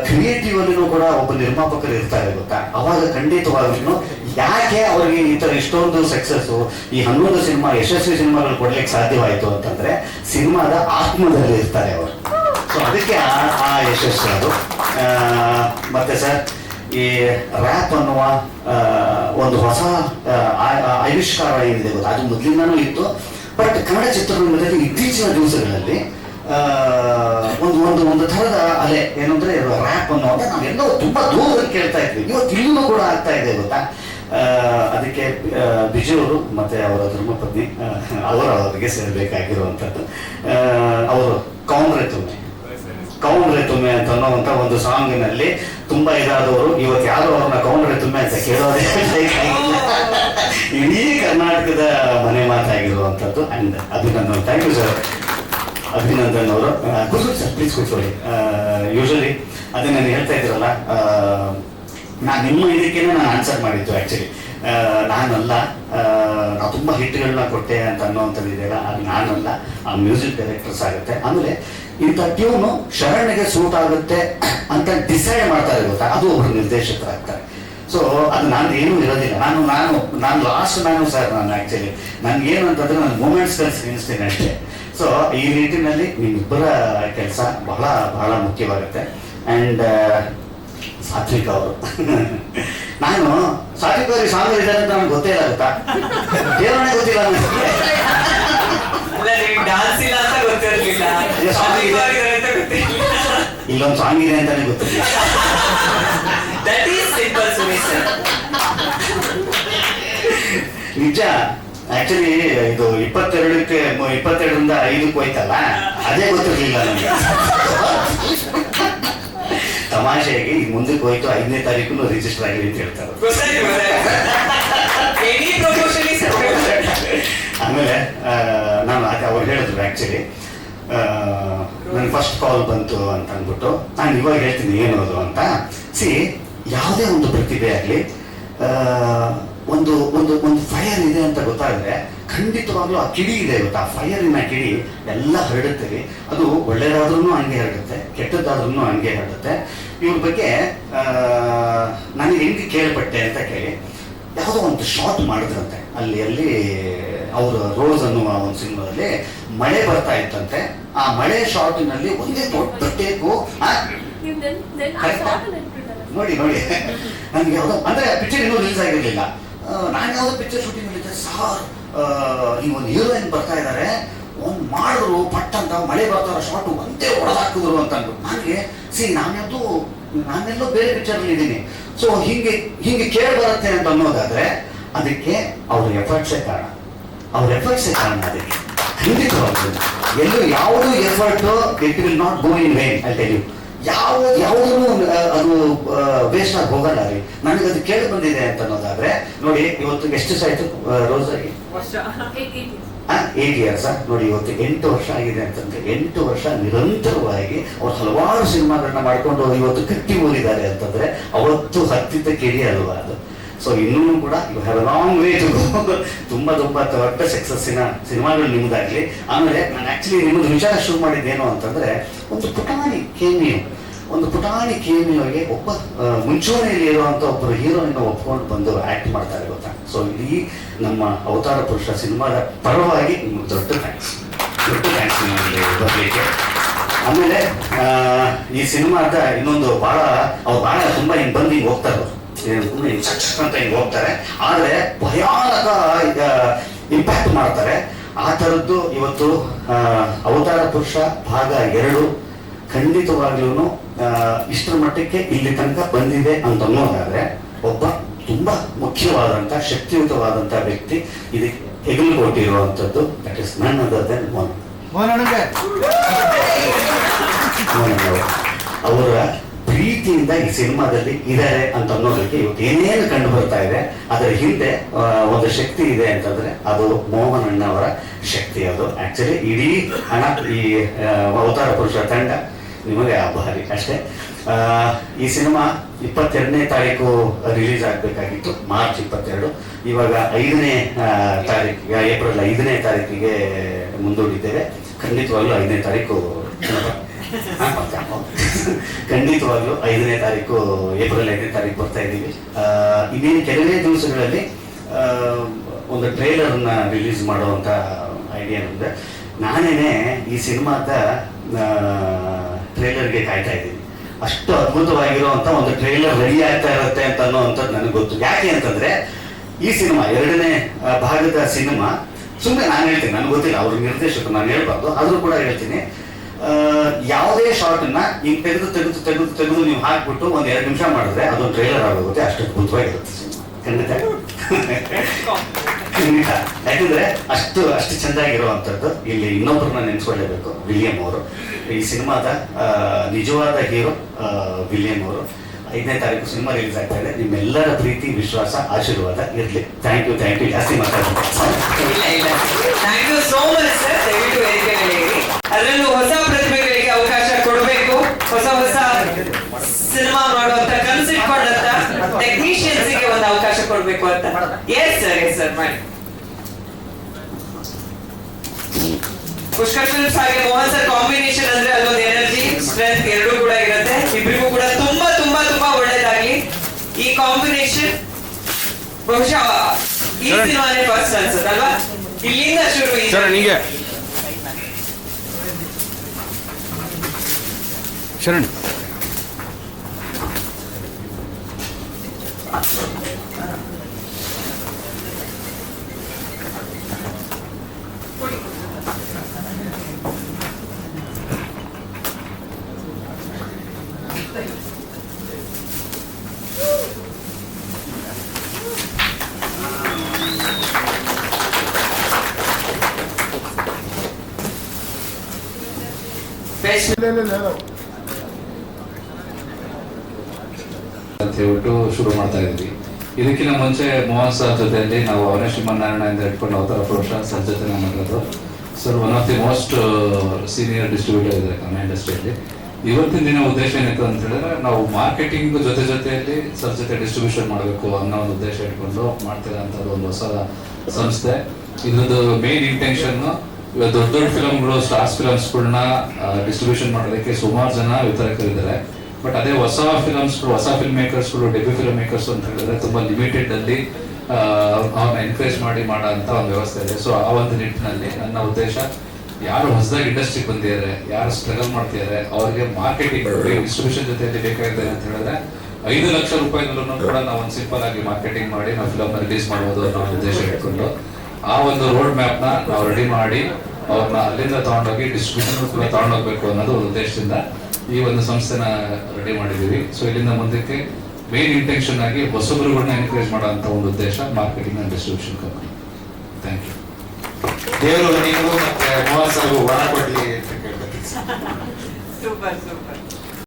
ಕ್ರಿಯೇಟಿವ್ ಅಲ್ಲಿನೂ ಕೂಡ ಒಬ್ಬ ನಿರ್ಮಾಪಕರು ಇರ್ತಾರೆ ಗೊತ್ತಾ. ಅವಾಗ ಖಂಡಿತವಾಗ್ಲೂ ಯಾಕೆ ಅವ್ರಿಗೆ ಈ ತರ ಇಷ್ಟೊಂದು ಸಕ್ಸಸ್ಸು, ಈ 11 ಸಿನಿಮಾ ಯಶಸ್ವಿ ಸಿನಿಮಾಗಳು ಕೊಡ್ಲಿಕ್ಕೆ ಸಾಧ್ಯವಾಯಿತು ಅಂತಂದ್ರೆ ಸಿನಿಮಾದ ಆತ್ಮದಲ್ಲಿ ಇರ್ತಾರೆ ಅವರು. ಸೊ ಅದಕ್ಕೆ ಆ ಯಶಸ್ಸು ಅದು. ಮತ್ತೆ ಸರ್ ಈ ರ್ಯಾಪ್ ಅನ್ನುವ ಒಂದು ಹೊಸ ಆವಿಷ್ಕಾರ ಏನಿದೆ ಗೊತ್ತಾ, ಅದು ಮೊದಲಿಂದನೂ ಇತ್ತು. ಬಟ್ ಕನ್ನಡ ಚಿತ್ರರಂಗದಲ್ಲಿ ಇತ್ತೀಚಿನ ದಿವಸಗಳಲ್ಲಿ ಒಂದು ಥರದ ಅಲೆ ಏನಂದ್ರೆ ರ್ಯಾಪ್ ಅನ್ನೋದ ನಾವೆಲ್ಲೋ ತುಂಬಾ ದೂರದಲ್ಲಿ ಕೇಳ್ತಾ ಇದ್ವಿ. ಇವತ್ತು ಇಲ್ಲೂ ಕೂಡ ಆಗ್ತಾ ಇದೆ ಗೊತ್ತಾ. ಅದಕ್ಕೆ ಬಿಜು ಮತ್ತೆ ಅವರ ಧರ್ಮಪತ್ನಿ ಅವರಿಗೆ ಸೇರ್ಬೇಕಾಗಿರುವಂಥದ್ದು. ಅವರು ಕೌಂಡ್ರೆ ತುಮ್ಮೆ ಅಂತ ಅನ್ನೋವಂಥ ಒಂದು ಸಾಂಗಿನಲ್ಲಿ ತುಂಬಾ ಇದಾದವರು ಇವತ್ತು ಯಾರು ಅವ್ರನ್ನ ಕೌಂಡ್ರೆ ತುಮ್ಮೆ ಅಂತ ಕೇಳೋದೇ ಇಡೀ ಕರ್ನಾಟಕದ ಮನೆ ಮಾತಾಗಿರುವಂಥದ್ದು. And Abhinandan, thank you sir Abhinandan ಅವರು. ಕೂತ್ಕೊಳ್ಳಿ ಸರ್, ಪ್ಲೀಸ್ ಕೂತ್ಕೊಳ್ಳಿ. ಯೂಶಲಿ ಅದೇ ನಾನು ಹೇಳ್ತಾ ಇದ್ದೀರಲ್ಲ, ನಾನು ನಿಮ್ಮ ಇದಕ್ಕೇನೆ ನಾನು ಆನ್ಸರ್ ಮಾಡಿದ್ದು ಆ್ಯಕ್ಚುಲಿ. ನಾನಲ್ಲ, ನಾವು ತುಂಬ ಹಿಟ್ಗಳನ್ನ ಕೊಟ್ಟೆ ಅಂತ ಅನ್ನೋವಂಥದ್ದು ಇದೆಯಲ್ಲ, ಅದು ನಾನಲ್ಲ, ಆ ಮ್ಯೂಸಿಕ್ ಡೈರೆಕ್ಟರ್ಸ್ ಆಗುತ್ತೆ. ಆಮೇಲೆ ಇಂಥ ಟ್ಯೂನು ಶರಣ್ಗೆ ಸೂಟ್ ಆಗುತ್ತೆ ಅಂತ ಡಿಸೈಡ್ ಮಾಡ್ತಾರೆ ಗೊತ್ತಾ, ಅದು ಒಬ್ಬರು ನಿರ್ದೇಶಕರಾಗ್ತಾರೆ. ಸೊ ಅದು ನಾನು ಏನೂ ಇರೋದಿಲ್ಲ. ನಾನು ಲಾಸ್ಟ್ ಸರ್ ನಾನು ಆ್ಯಕ್ಚುಲಿ ನನಗೇನು ಅಂತಂದ್ರೆ ನಾನು ಮೂಮೆಂಟ್ಸ್ಗಳು ಸ್ಕ್ರೀನಿಸ್ತೀನಿ ಅಷ್ಟೇ. ಸೊ ಈ ನಿಟ್ಟಿನಲ್ಲಿ ನಿಮ್ಮಿಬ್ಬರ ಕೆಲಸ ಬಹಳ ಬಹಳ ಮುಖ್ಯವಾಗುತ್ತೆ. ಆ್ಯಂಡ್ ಸಾತ್ವಿಕ್ ಅವರು ನಾನು ಸಾತ್ವಿಕ್ ಅವ್ರಿಗೆ ಸಾಂಗ್ ಇದ್ದಾರೆ ಅಂತ ನನಗೆ ಗೊತ್ತೇ ಇಲ್ಲ ಗೊತ್ತಾ, ದೇವರೇ ಗೊತ್ತಿಲ್ಲ ಡಾನ್ಸ್ ಇಲ್ಲ ಅಂತ ಗೊತ್ತಿರಲಿಲ್ಲ, ಇಲ್ಲೊಂದು ಸಾಂಗ್ ಇದೆ ಅಂತಾನೆ ಗೊತ್ತಿಲ್ಲ. ನಿಜ. ಆಕ್ಚುಲಿ ಇದು 22ರಿಂದ 5ಕ್ಕೆ ಹೋಯ್ತಲ್ಲ, ಅದೇ ಗೊತ್ತಿರ್ಲಿಲ್ಲ ನನಗೆ. ತಮಾಷೆಗೆ ಈಗ ಮುಂದಕ್ಕೆ ಹೋಯ್ತು, 5ನೇ ತಾರೀಕು ರಿಜಿಸ್ಟರ್ ಆಗಿದೆ ಅಂತ ಹೇಳ್ತಾರೆ. ಆಮೇಲೆ ನಾನು ಅವ್ರು ಹೇಳಿದ್ರು ಆಕ್ಚುಲಿ ನನ್ಗೆ ಫಸ್ಟ್ ಕಾಲ್ ಬಂತು ಅಂತ ಅಂದ್ಬಿಟ್ಟು, ನಾನು ಇವಾಗ ಹೇಳ್ತೀನಿ ಏನೋದು ಅಂತ. ಯಾವುದೇ ಒಂದು ಪ್ರತಿಭೆ ಆಗಲಿ ಒಂದು ಒಂದು ಒಂದು ಫೈರ್ ಇದೆ ಅಂತ ಗೊತ್ತಾದ್ರೆ ಖಂಡಿತವಾಗ್ಲೂ ಆ ಕಿಡಿ ಇದೆ ಗೊತ್ತಾ, ಆ ಫೈರಿನ ಕಿಡಿ ಎಲ್ಲ ಹರಡುತ್ತೆ. ಅದು ಒಳ್ಳೇದಾದ್ರೂ ಹಂಗೆ ಹರಡುತ್ತೆ, ಕೆಟ್ಟದ್ದಾದ್ರೂ ಹಂಗೆ ಹರಡುತ್ತೆ. ಇವ್ರ ಬಗ್ಗೆ ನನಗೆ ಹೆಂಗೆ ಕೇಳ್ಪಟ್ಟೆ ಅಂತ ಕೇಳಿ, ಯಾವುದೋ ಒಂದು ಶಾಟ್ ಮಾಡಿದ್ರಂತೆ ಅಲ್ಲಿ ಅವರು ರೋಸ್ ಅನ್ನುವ ಒಂದು ಸಿನಿಮಾದಲ್ಲಿ ಮಳೆ ಬರ್ತಾ ಇತ್ತಂತೆ. ಆ ಮಳೆ ಶಾಟಿನಲ್ಲಿ ಒಂದೇ ದೊಡ್ಡ ಟೇಕು ನೋಡಿ ನನ್ಗೆ ಯಾವುದೋ ಅಂದ್ರೆ ಪಿಕ್ಚರ್ ಇನ್ನೂ ರಿಲೀಸ್ ಆಗಿರ್ಲಿಲ್ಲ. ನಾನು ಯಾವುದೋ ಪಿಕ್ಚರ್ ಶೂಟಿಂಗ್ ಮಾಡಿದ್ದೆ ಸಾರ್, ಈ ಒಂದು ಹೀರೋಯಿನ್ ಬರ್ತಾ ಇದ್ದಾರೆ, ಒಂದು ಮಾಡಿದ್ರು ಪಟ್ ಅಂತ ಮಳೆ ಬರ್ತಾರ ಶಾಟು ಒಂದೇ ಹೊಡೆದಾಕಿದ್ರು ಅಂತ ಅಂದ್ಬಿಟ್ಟು ನನಗೆ ನಾನೆಲ್ಲೋ ಬೇರೆ ಪಿಕ್ಚರ್ ಇದ್ದೀನಿ. ಸೊ ಹಿಂಗೆ ಕೇಳಿ ಬರುತ್ತೆ ಅಂತ ಅನ್ನೋದಾದ್ರೆ ಅದಕ್ಕೆ ಅವ್ರ ಎಫರ್ಟ್ಸೇ ಕಾರಣ, ಅದಕ್ಕೆ ಖಂಡಿತವಾಗ್ತದೆ. ಎಲ್ಲೂ ಯಾವುದು effort it will not go in vain. I tell you, ಯಾವುದೂ ಅದು ವೇಸ್ಟ್ ಆಗಿ ಹೋಗಲ್ಲ ರೀ. ನನಗೆ ಅದು ಕೇಳಿ ಬಂದಿದೆ ಅಂತ ಅನ್ನೋದಾದ್ರೆ ನೋಡಿ, ಇವತ್ತು ಎಷ್ಟು ದಿವಸ ಆಯ್ತು ರೋಸ್ ಆಗಿ? 8 years. ನೋಡಿ ಇವತ್ತು 8 ವರ್ಷ ಆಗಿದೆ ಅಂತಂದ್ರೆ 8 ವರ್ಷ ನಿರಂತರವಾಗಿ ಅವ್ರು ಹಲವಾರು ಸಿನಿಮಾಗಳನ್ನ ಮಾಡ್ಕೊಂಡು ಇವತ್ತು ಗಟ್ಟಿ ಓದಿದ್ದಾರೆ ಅಂತಂದ್ರೆ ಅವತ್ತು ಹತ್ತಿದ್ದ ಕಿಡಿ ಅಲ್ವಾ ಅದು. ಸೊ ಇನ್ನೂ ಕೂಡ you have a long way to go. ತುಂಬಾ ದೊಡ್ಡ ಸಕ್ಸಸ್ಸಿನ ಸಿನಿಮಾಗಳು ನಿಮ್ದಾಗ್ಲಿ. ಆಮೇಲೆ ನಾನು ಆಕ್ಚುಲಿ ನಿಮ್ಮದು ವಿಚಾರ ಶುರು ಮಾಡಿದ್ದೇನು ಅಂತಂದ್ರೆ ಒಂದು ಪುಟಾಣಿ ಕೇಮಿಯೋಗೆ ಒಬ್ಬ ಮುಂಚೂಣಿಯಲ್ಲಿ ಇರುವಂತ ಒಬ್ಬರು ಹೀರೋಯಿನ್ ಒಪ್ಕೊಂಡು ಬಂದು ಆಕ್ಟ್ ಮಾಡ್ತಾರೆ ಗೊತ್ತಾ. ಸೊ ಇಡೀ ನಮ್ಮ ಅವತಾರ ಪುರುಷ ಸಿನಿಮಾದ ಪರವಾಗಿ ನಿಮ್ಗೆ ದೊಡ್ಡ ಥ್ಯಾಂಕ್ಸ್ ನಿಮಗೆ ಬರಲಿಕ್ಕೆ. ಆಮೇಲೆ ಈ ಸಿನಿಮಾದ ಇನ್ನೊಂದು ಅವ್ರು ಬಹಳ ತುಂಬಾ ಹಿಂಗೆ ಬಂದು ಹಿಂಗೆ ಹೋಗ್ತಾರೆ, ಅಂತ ಹಿಂಗೆ ಹೋಗ್ತಾರೆ, ಆದ್ರೆ ಭಯಾನಕ ಇಂಪ್ಯಾಕ್ಟ್ ಮಾಡ್ತಾರೆ. ಆ ಥರದ್ದು ಇವತ್ತು ಅವತಾರ ಪುರುಷ ಭಾಗ 2 ಖಂಡಿತವಾಗ್ಲೂ ಇಷ್ಟರ ಮಟ್ಟಕ್ಕೆ ಇಲ್ಲಿ ತನಕ ಬಂದಿದೆ ಅಂತ ಅನ್ನೋದಾದ್ರೆ ಒಬ್ಬ ತುಂಬಾ ಮುಖ್ಯವಾದಂತ ಶಕ್ತಿಯುತವಾದಂತ ವ್ಯಕ್ತಿ ಇದಕ್ಕೆ ಹೆಗಲು ಕೊಟ್ಟಿರುವಂತದ್ದು, that is none other than Mohan. ಅವರ ಪ್ರೀತಿಯಿಂದ ಈ ಸಿನಿಮಾದಲ್ಲಿ ಇದ್ದಾರೆ ಅಂತ ಅನ್ನೋದಕ್ಕೆ ಇವತ್ತು ಏನೇನು ಕಂಡು ಬರ್ತಾ ಇದೆ, ಅದರ ಹಿಂದೆ ಒಂದು ಶಕ್ತಿ ಇದೆ ಅಂತಂದ್ರೆ ಅದು ಮೋಹನ್ ಅಣ್ಣ ಅವರ ಶಕ್ತಿ. ಅದು ಆಕ್ಚುಲಿ ಇಡೀ ಹಣ ಈ ಅವತಾರ ಪುರುಷ ತಂಡ ನಿಮಗೆ ಆಭಾರಿ ಅಷ್ಟೇ. ಈ ಸಿನಿಮಾ 22ನೇ ತಾರೀಕು ರಿಲೀಸ್ ಆಗಬೇಕಾಗಿತ್ತು, ಮಾರ್ಚ್ 22. ಇವಾಗ 5ನೇ ತಾರೀಕಿಗೆ, ಏಪ್ರಿಲ್ 5ನೇ ತಾರೀಕಿಗೆ ಮುಂದೂಡಿದ್ದೇವೆ. ಖಂಡಿತವಾಗ್ಲೂ 5ನೇ ತಾರೀಕು ಖಂಡಿತವಾಗ್ಲೂ 5ನೇ ತಾರೀಕು ಏಪ್ರಿಲ್ 5ನೇ ತಾರೀಕು ಬರ್ತಾ ಇದ್ದೀವಿ. ಇನ್ನೇನು ಕೆಲವೇ ದಿವಸಗಳಲ್ಲಿ ಒಂದು ಟ್ರೇಲರ್ನ ರಿಲೀಸ್ ಮಾಡುವಂತ ಐಡಿಯಾ ಇದೆ. ನಾನೇನೆ ಈ ಸಿನಿಮಾದ ಟ್ರೇಲರ್ಗೆ ಕಾಯ್ತಾ ಇದ್ದೀನಿ. ಅಷ್ಟು ಅದ್ಭುತವಾಗಿರುವಂತ ಒಂದು ಟ್ರೈಲರ್ ರೆಡಿ ಆಗ್ತಾ ಇರುತ್ತೆ ಅಂತ ಅನ್ನೋವಂಥದ್ದು ನನಗೆ ಗೊತ್ತು. ಯಾಕೆ ಅಂತಂದ್ರೆ ಈ ಸಿನಿಮಾ 2ನೇ ಭಾಗದ ಸಿನಿಮಾ ಸುಮ್ಮನೆ ನಾನು ಹೇಳ್ತೀನಿ, ನನಗೆ ಗೊತ್ತಿಲ್ಲ ಅವ್ರ ನಿರ್ದೇಶಕರು, ನಾನು ಹೇಳ್ಬಾರ್ದು, ಆದ್ರೂ ಕೂಡ ಹೇಳ್ತೀನಿ, ಯಾವುದೇ ಶಾರ್ಟನ್ನ ಹಿಂಗೆ ತೆಗೆದು ನೀವು ಹಾಕ್ಬಿಟ್ಟು ಒಂದು 2 ನಿಮಿಷ ಮಾಡಿದ್ರೆ ಅದೊಂದು ಟ್ರೈಲರ್ ಆಗೋಗುತ್ತೆ. ಅಷ್ಟು ಅದ್ಭುತವಾಗಿರುತ್ತೆ ಸಿನಿಮಾ, ಖಂಡಿತ ಖಂಡಿತ. ಯಾಕಂದ್ರೆ ಅಷ್ಟು ಚೆಂದಾಗಿರುವಂಥದ್ದು. ಇಲ್ಲಿ ಇನ್ನೊಬ್ಬರನ್ನ ನೆನೆಸ್ಕೊಳ್ಳೇಬೇಕು, ವಿಲಿಯಂ ಅವರು. ಈ ಸಿನಿಮಾದ ನಿಜವಾದ ಹೀರೋ ವಿಲಿಯಂ ಅವರು. 5ನೇ ತಾರೀಕು ಸಿನಿಮಾ ರಿಲೀಸ್ ಆಗ್ತಾ ಇದೆ. ನಿಮ್ಮೆಲ್ಲರ ಪ್ರೀತಿ, ವಿಶ್ವಾಸ, ಆಶೀರ್ವಾದ ಇರಲಿ. Thank you. ಜಾಸ್ತಿ ಮಾತಾಡ್ತೀನಿ. Thank you so much sir. ದಯವಿಟ್ಟು ವೇದಿಕೆ ಮೇಲೆ ಇರಿ. ಅದರಲ್ಲೂ ಹೊಸ ಪ್ರತಿಭೆಗಳಿಗೆ ಅವಕಾಶ ಕೊಡಬೇಕು. ಹೊಸ ಸಿನಿಮಾ ಮಾಡುವಂತ ಕನ್ಸಿಟ್ಕೊಂಡಂತ ಟೆಕ್ನಿಷಿಯನ್ಸ್ ಗೆ ಒಂದು ಅವಕಾಶ ಕೊಡ್ಬೇಕು ಅಂತ. ಎಸ್ ಸರ್ ಮಾಡಿ. ಪುಷ್ಕರ್ ಫಿಲ್ಮ್ಸ್ ಹಾಗೆ ಮೋಹನ್ ಸರ್ ಕಾಂಬಿನೇಷನ್ ಅಂದ್ರೆ ಅಲ್ಲೊಂದು ಎನರ್ಜಿ, ಸ್ಟ್ರೆಂತ್ ಎರಡೂ ಕೂಡ ಇರುತ್ತೆ. ಇಬ್ಬರಿಗೂ ಕೂಡ ತುಂಬಾ ಒಳ್ಳೇದಾಗ್ಲಿ. ಈ ಕಾಂಬಿನೇಷನ್ ಬಹುಶಃ ಈ ಸಿನಿಮಾನೇ ಫಸ್ಟ್ ಅನ್ಸುತ್ತಲ್ವಾ? ಇಲ್ಲಿಂದ ಶುರು. ಶರಣ್ ಅಂತ ಹೇಳ್ಬಿಟ್ಟು ಶುರು ಮಾಡ್ತಾ ಇದ್ವಿ. ಇದಕ್ಕಿಂತ ಮುಂಚೆ ಮೋಹನ್ ಸರ್ ಜೊತೆಯಲ್ಲಿ ನಾವು ಅವನೇ ಶ್ರೀಮನ್ನಾರಾಯಣ ಇಂದ ಇಟ್ಕೊಂಡು ಅವತಾರ ಪ್ರೊಫೆಷನ್ ಸರ್ ಜೊತೆ ಮಾಡಿರೋದು. Sir one of the most senior distributor ಇದೆ ಕನ್ನಡ ಇಂಡಸ್ಟ್ರಿಯಲ್ಲಿ. ಇವತ್ತಿನ ದಿನ ಉದ್ದೇಶ ಏನಿತ್ತು ಅಂತ ಹೇಳಿದ್ರೆ, ನಾವು ಮಾರ್ಕೆಟಿಂಗ್ ಜೊತೆಯಲ್ಲಿ ಸರ್ ಜೊತೆ ಡಿಸ್ಟ್ರಿಬ್ಯೂಷನ್ ಮಾಡಬೇಕು ಅನ್ನೋ ಒಂದು ಉದ್ದೇಶ ಇಟ್ಕೊಂಡು ಮಾಡ್ತಿರೋಂಥದ್ದು ಒಂದು ಹೊಸ ಸಂಸ್ಥೆ. ಇದ್ರದ್ದು ಮೇನ್ ಇಂಟೆನ್ಷನ್, ದೊಡ್ಡ ಫಿಲಮ್ಗಳು, ಸ್ಟಾರ್ಸ್ ಫಿಲಮ್ಸ್ಗಳನ್ನ ಡಿಸ್ಟ್ರಿಬ್ಯೂಷನ್ ಮಾಡೋದಕ್ಕೆ ಸುಮಾರು ಜನ ವಿತರಕರಿದ್ದಾರೆ. ಬಟ್ ಅದೇ ಹೊಸ ಫಿಲಮ್ಸ್ಗಳು, ಹೊಸ ಫಿಲ್ಮ್ ಮೇಕರ್ಸ್ಗಳು, ಡೆಬ್ಯೂ ಫಿಲ್ಮ್ ಮೇಕರ್ಸ್ ಅಂತ ಹೇಳಿದ್ರೆ ತುಂಬಾ ಲಿಮಿಟೆಡ್ ಅಲ್ಲಿ ಅವ್ರನ್ನ ಎನ್ಕರೇಜ್ ಮಾಡೋ ಅಂತ ಒಂದು ವ್ಯವಸ್ಥೆ ಇದೆ. ಸೊ ಆ ಒಂದು ನಿಟ್ಟಿನಲ್ಲಿ ನನ್ನ ಉದ್ದೇಶ, ಯಾರು ಹೊಸದಾಗಿ ಇಂಡಸ್ಟ್ರಿಗೆ ಬಂದಿದ್ದಾರೆ, ಯಾರು ಸ್ಟ್ರಗಲ್ ಮಾಡ್ತಿದ್ದಾರೆ, ಅವ್ರಿಗೆ ಮಾರ್ಕೆಟಿಂಗ್ ಡಿಸ್ಟ್ರಿಬ್ಯೂಷನ್ ಜೊತೆಯಲ್ಲಿ ಬೇಕಾಗಿದೆ ಅಂತ ಹೇಳಿದ್ರೆ 5 ಲಕ್ಷ ರೂಪಾಯಿನಲ್ಲೂ ಕೂಡ ನಾವು ಒಂದು ಸಿಂಪಲ್ ಆಗಿ ಮಾರ್ಕೆಟಿಂಗ್ ಮಾಡಿ ನಾವು ಫಿಲಮ್ ರಿಲೀಸ್ ಮಾಡುವುದು ಅನ್ನೋ ಉದ್ದೇಶ ಇಟ್ಕೊಂಡು ಆ ಒಂದು ರೋಡ್ ಮ್ಯಾಪ್ ನ ನಾವು ರೆಡಿ ಮಾಡಿ ಅವ್ರನ್ನ ಅಲ್ಲಿಂದ ತಗೊಂಡೋಗಿ ಡಿಸ್ಟ್ರಿಬ್ಯೂಷನ್ ಕೂಡ ತಗೊಂಡೋಗ್ಬೇಕು ಅನ್ನೋದು ಒಂದು ಉದ್ದೇಶದಿಂದ ಈ ಒಂದು ಸಂಸ್ಥೆನ ರೆಡಿ ಮಾಡಿದೀವಿ. ಸೊ ಇಲ್ಲಿಂದ ಮುಂದಕ್ಕೆ ಮೇನ್ ಇಂಟೆನ್ಷನ್ ಆಗಿ ಹೊಸಬರುಗಳನ್ನ ಎನ್ಕರೇಜ್ ಮಾಡುವಂತ ಒಂದು ಉದ್ದೇಶ marketing and distribution company. Thank you. ದೇವರು ನೀವು ಮತ್ತೆ ಮೋಹನ್ ಸರ್ ಒಣ ಕೊಡ್ಲಿ ಅಂತ ಕೇಳ್ಬೇಕು. ಸೂಪರ್.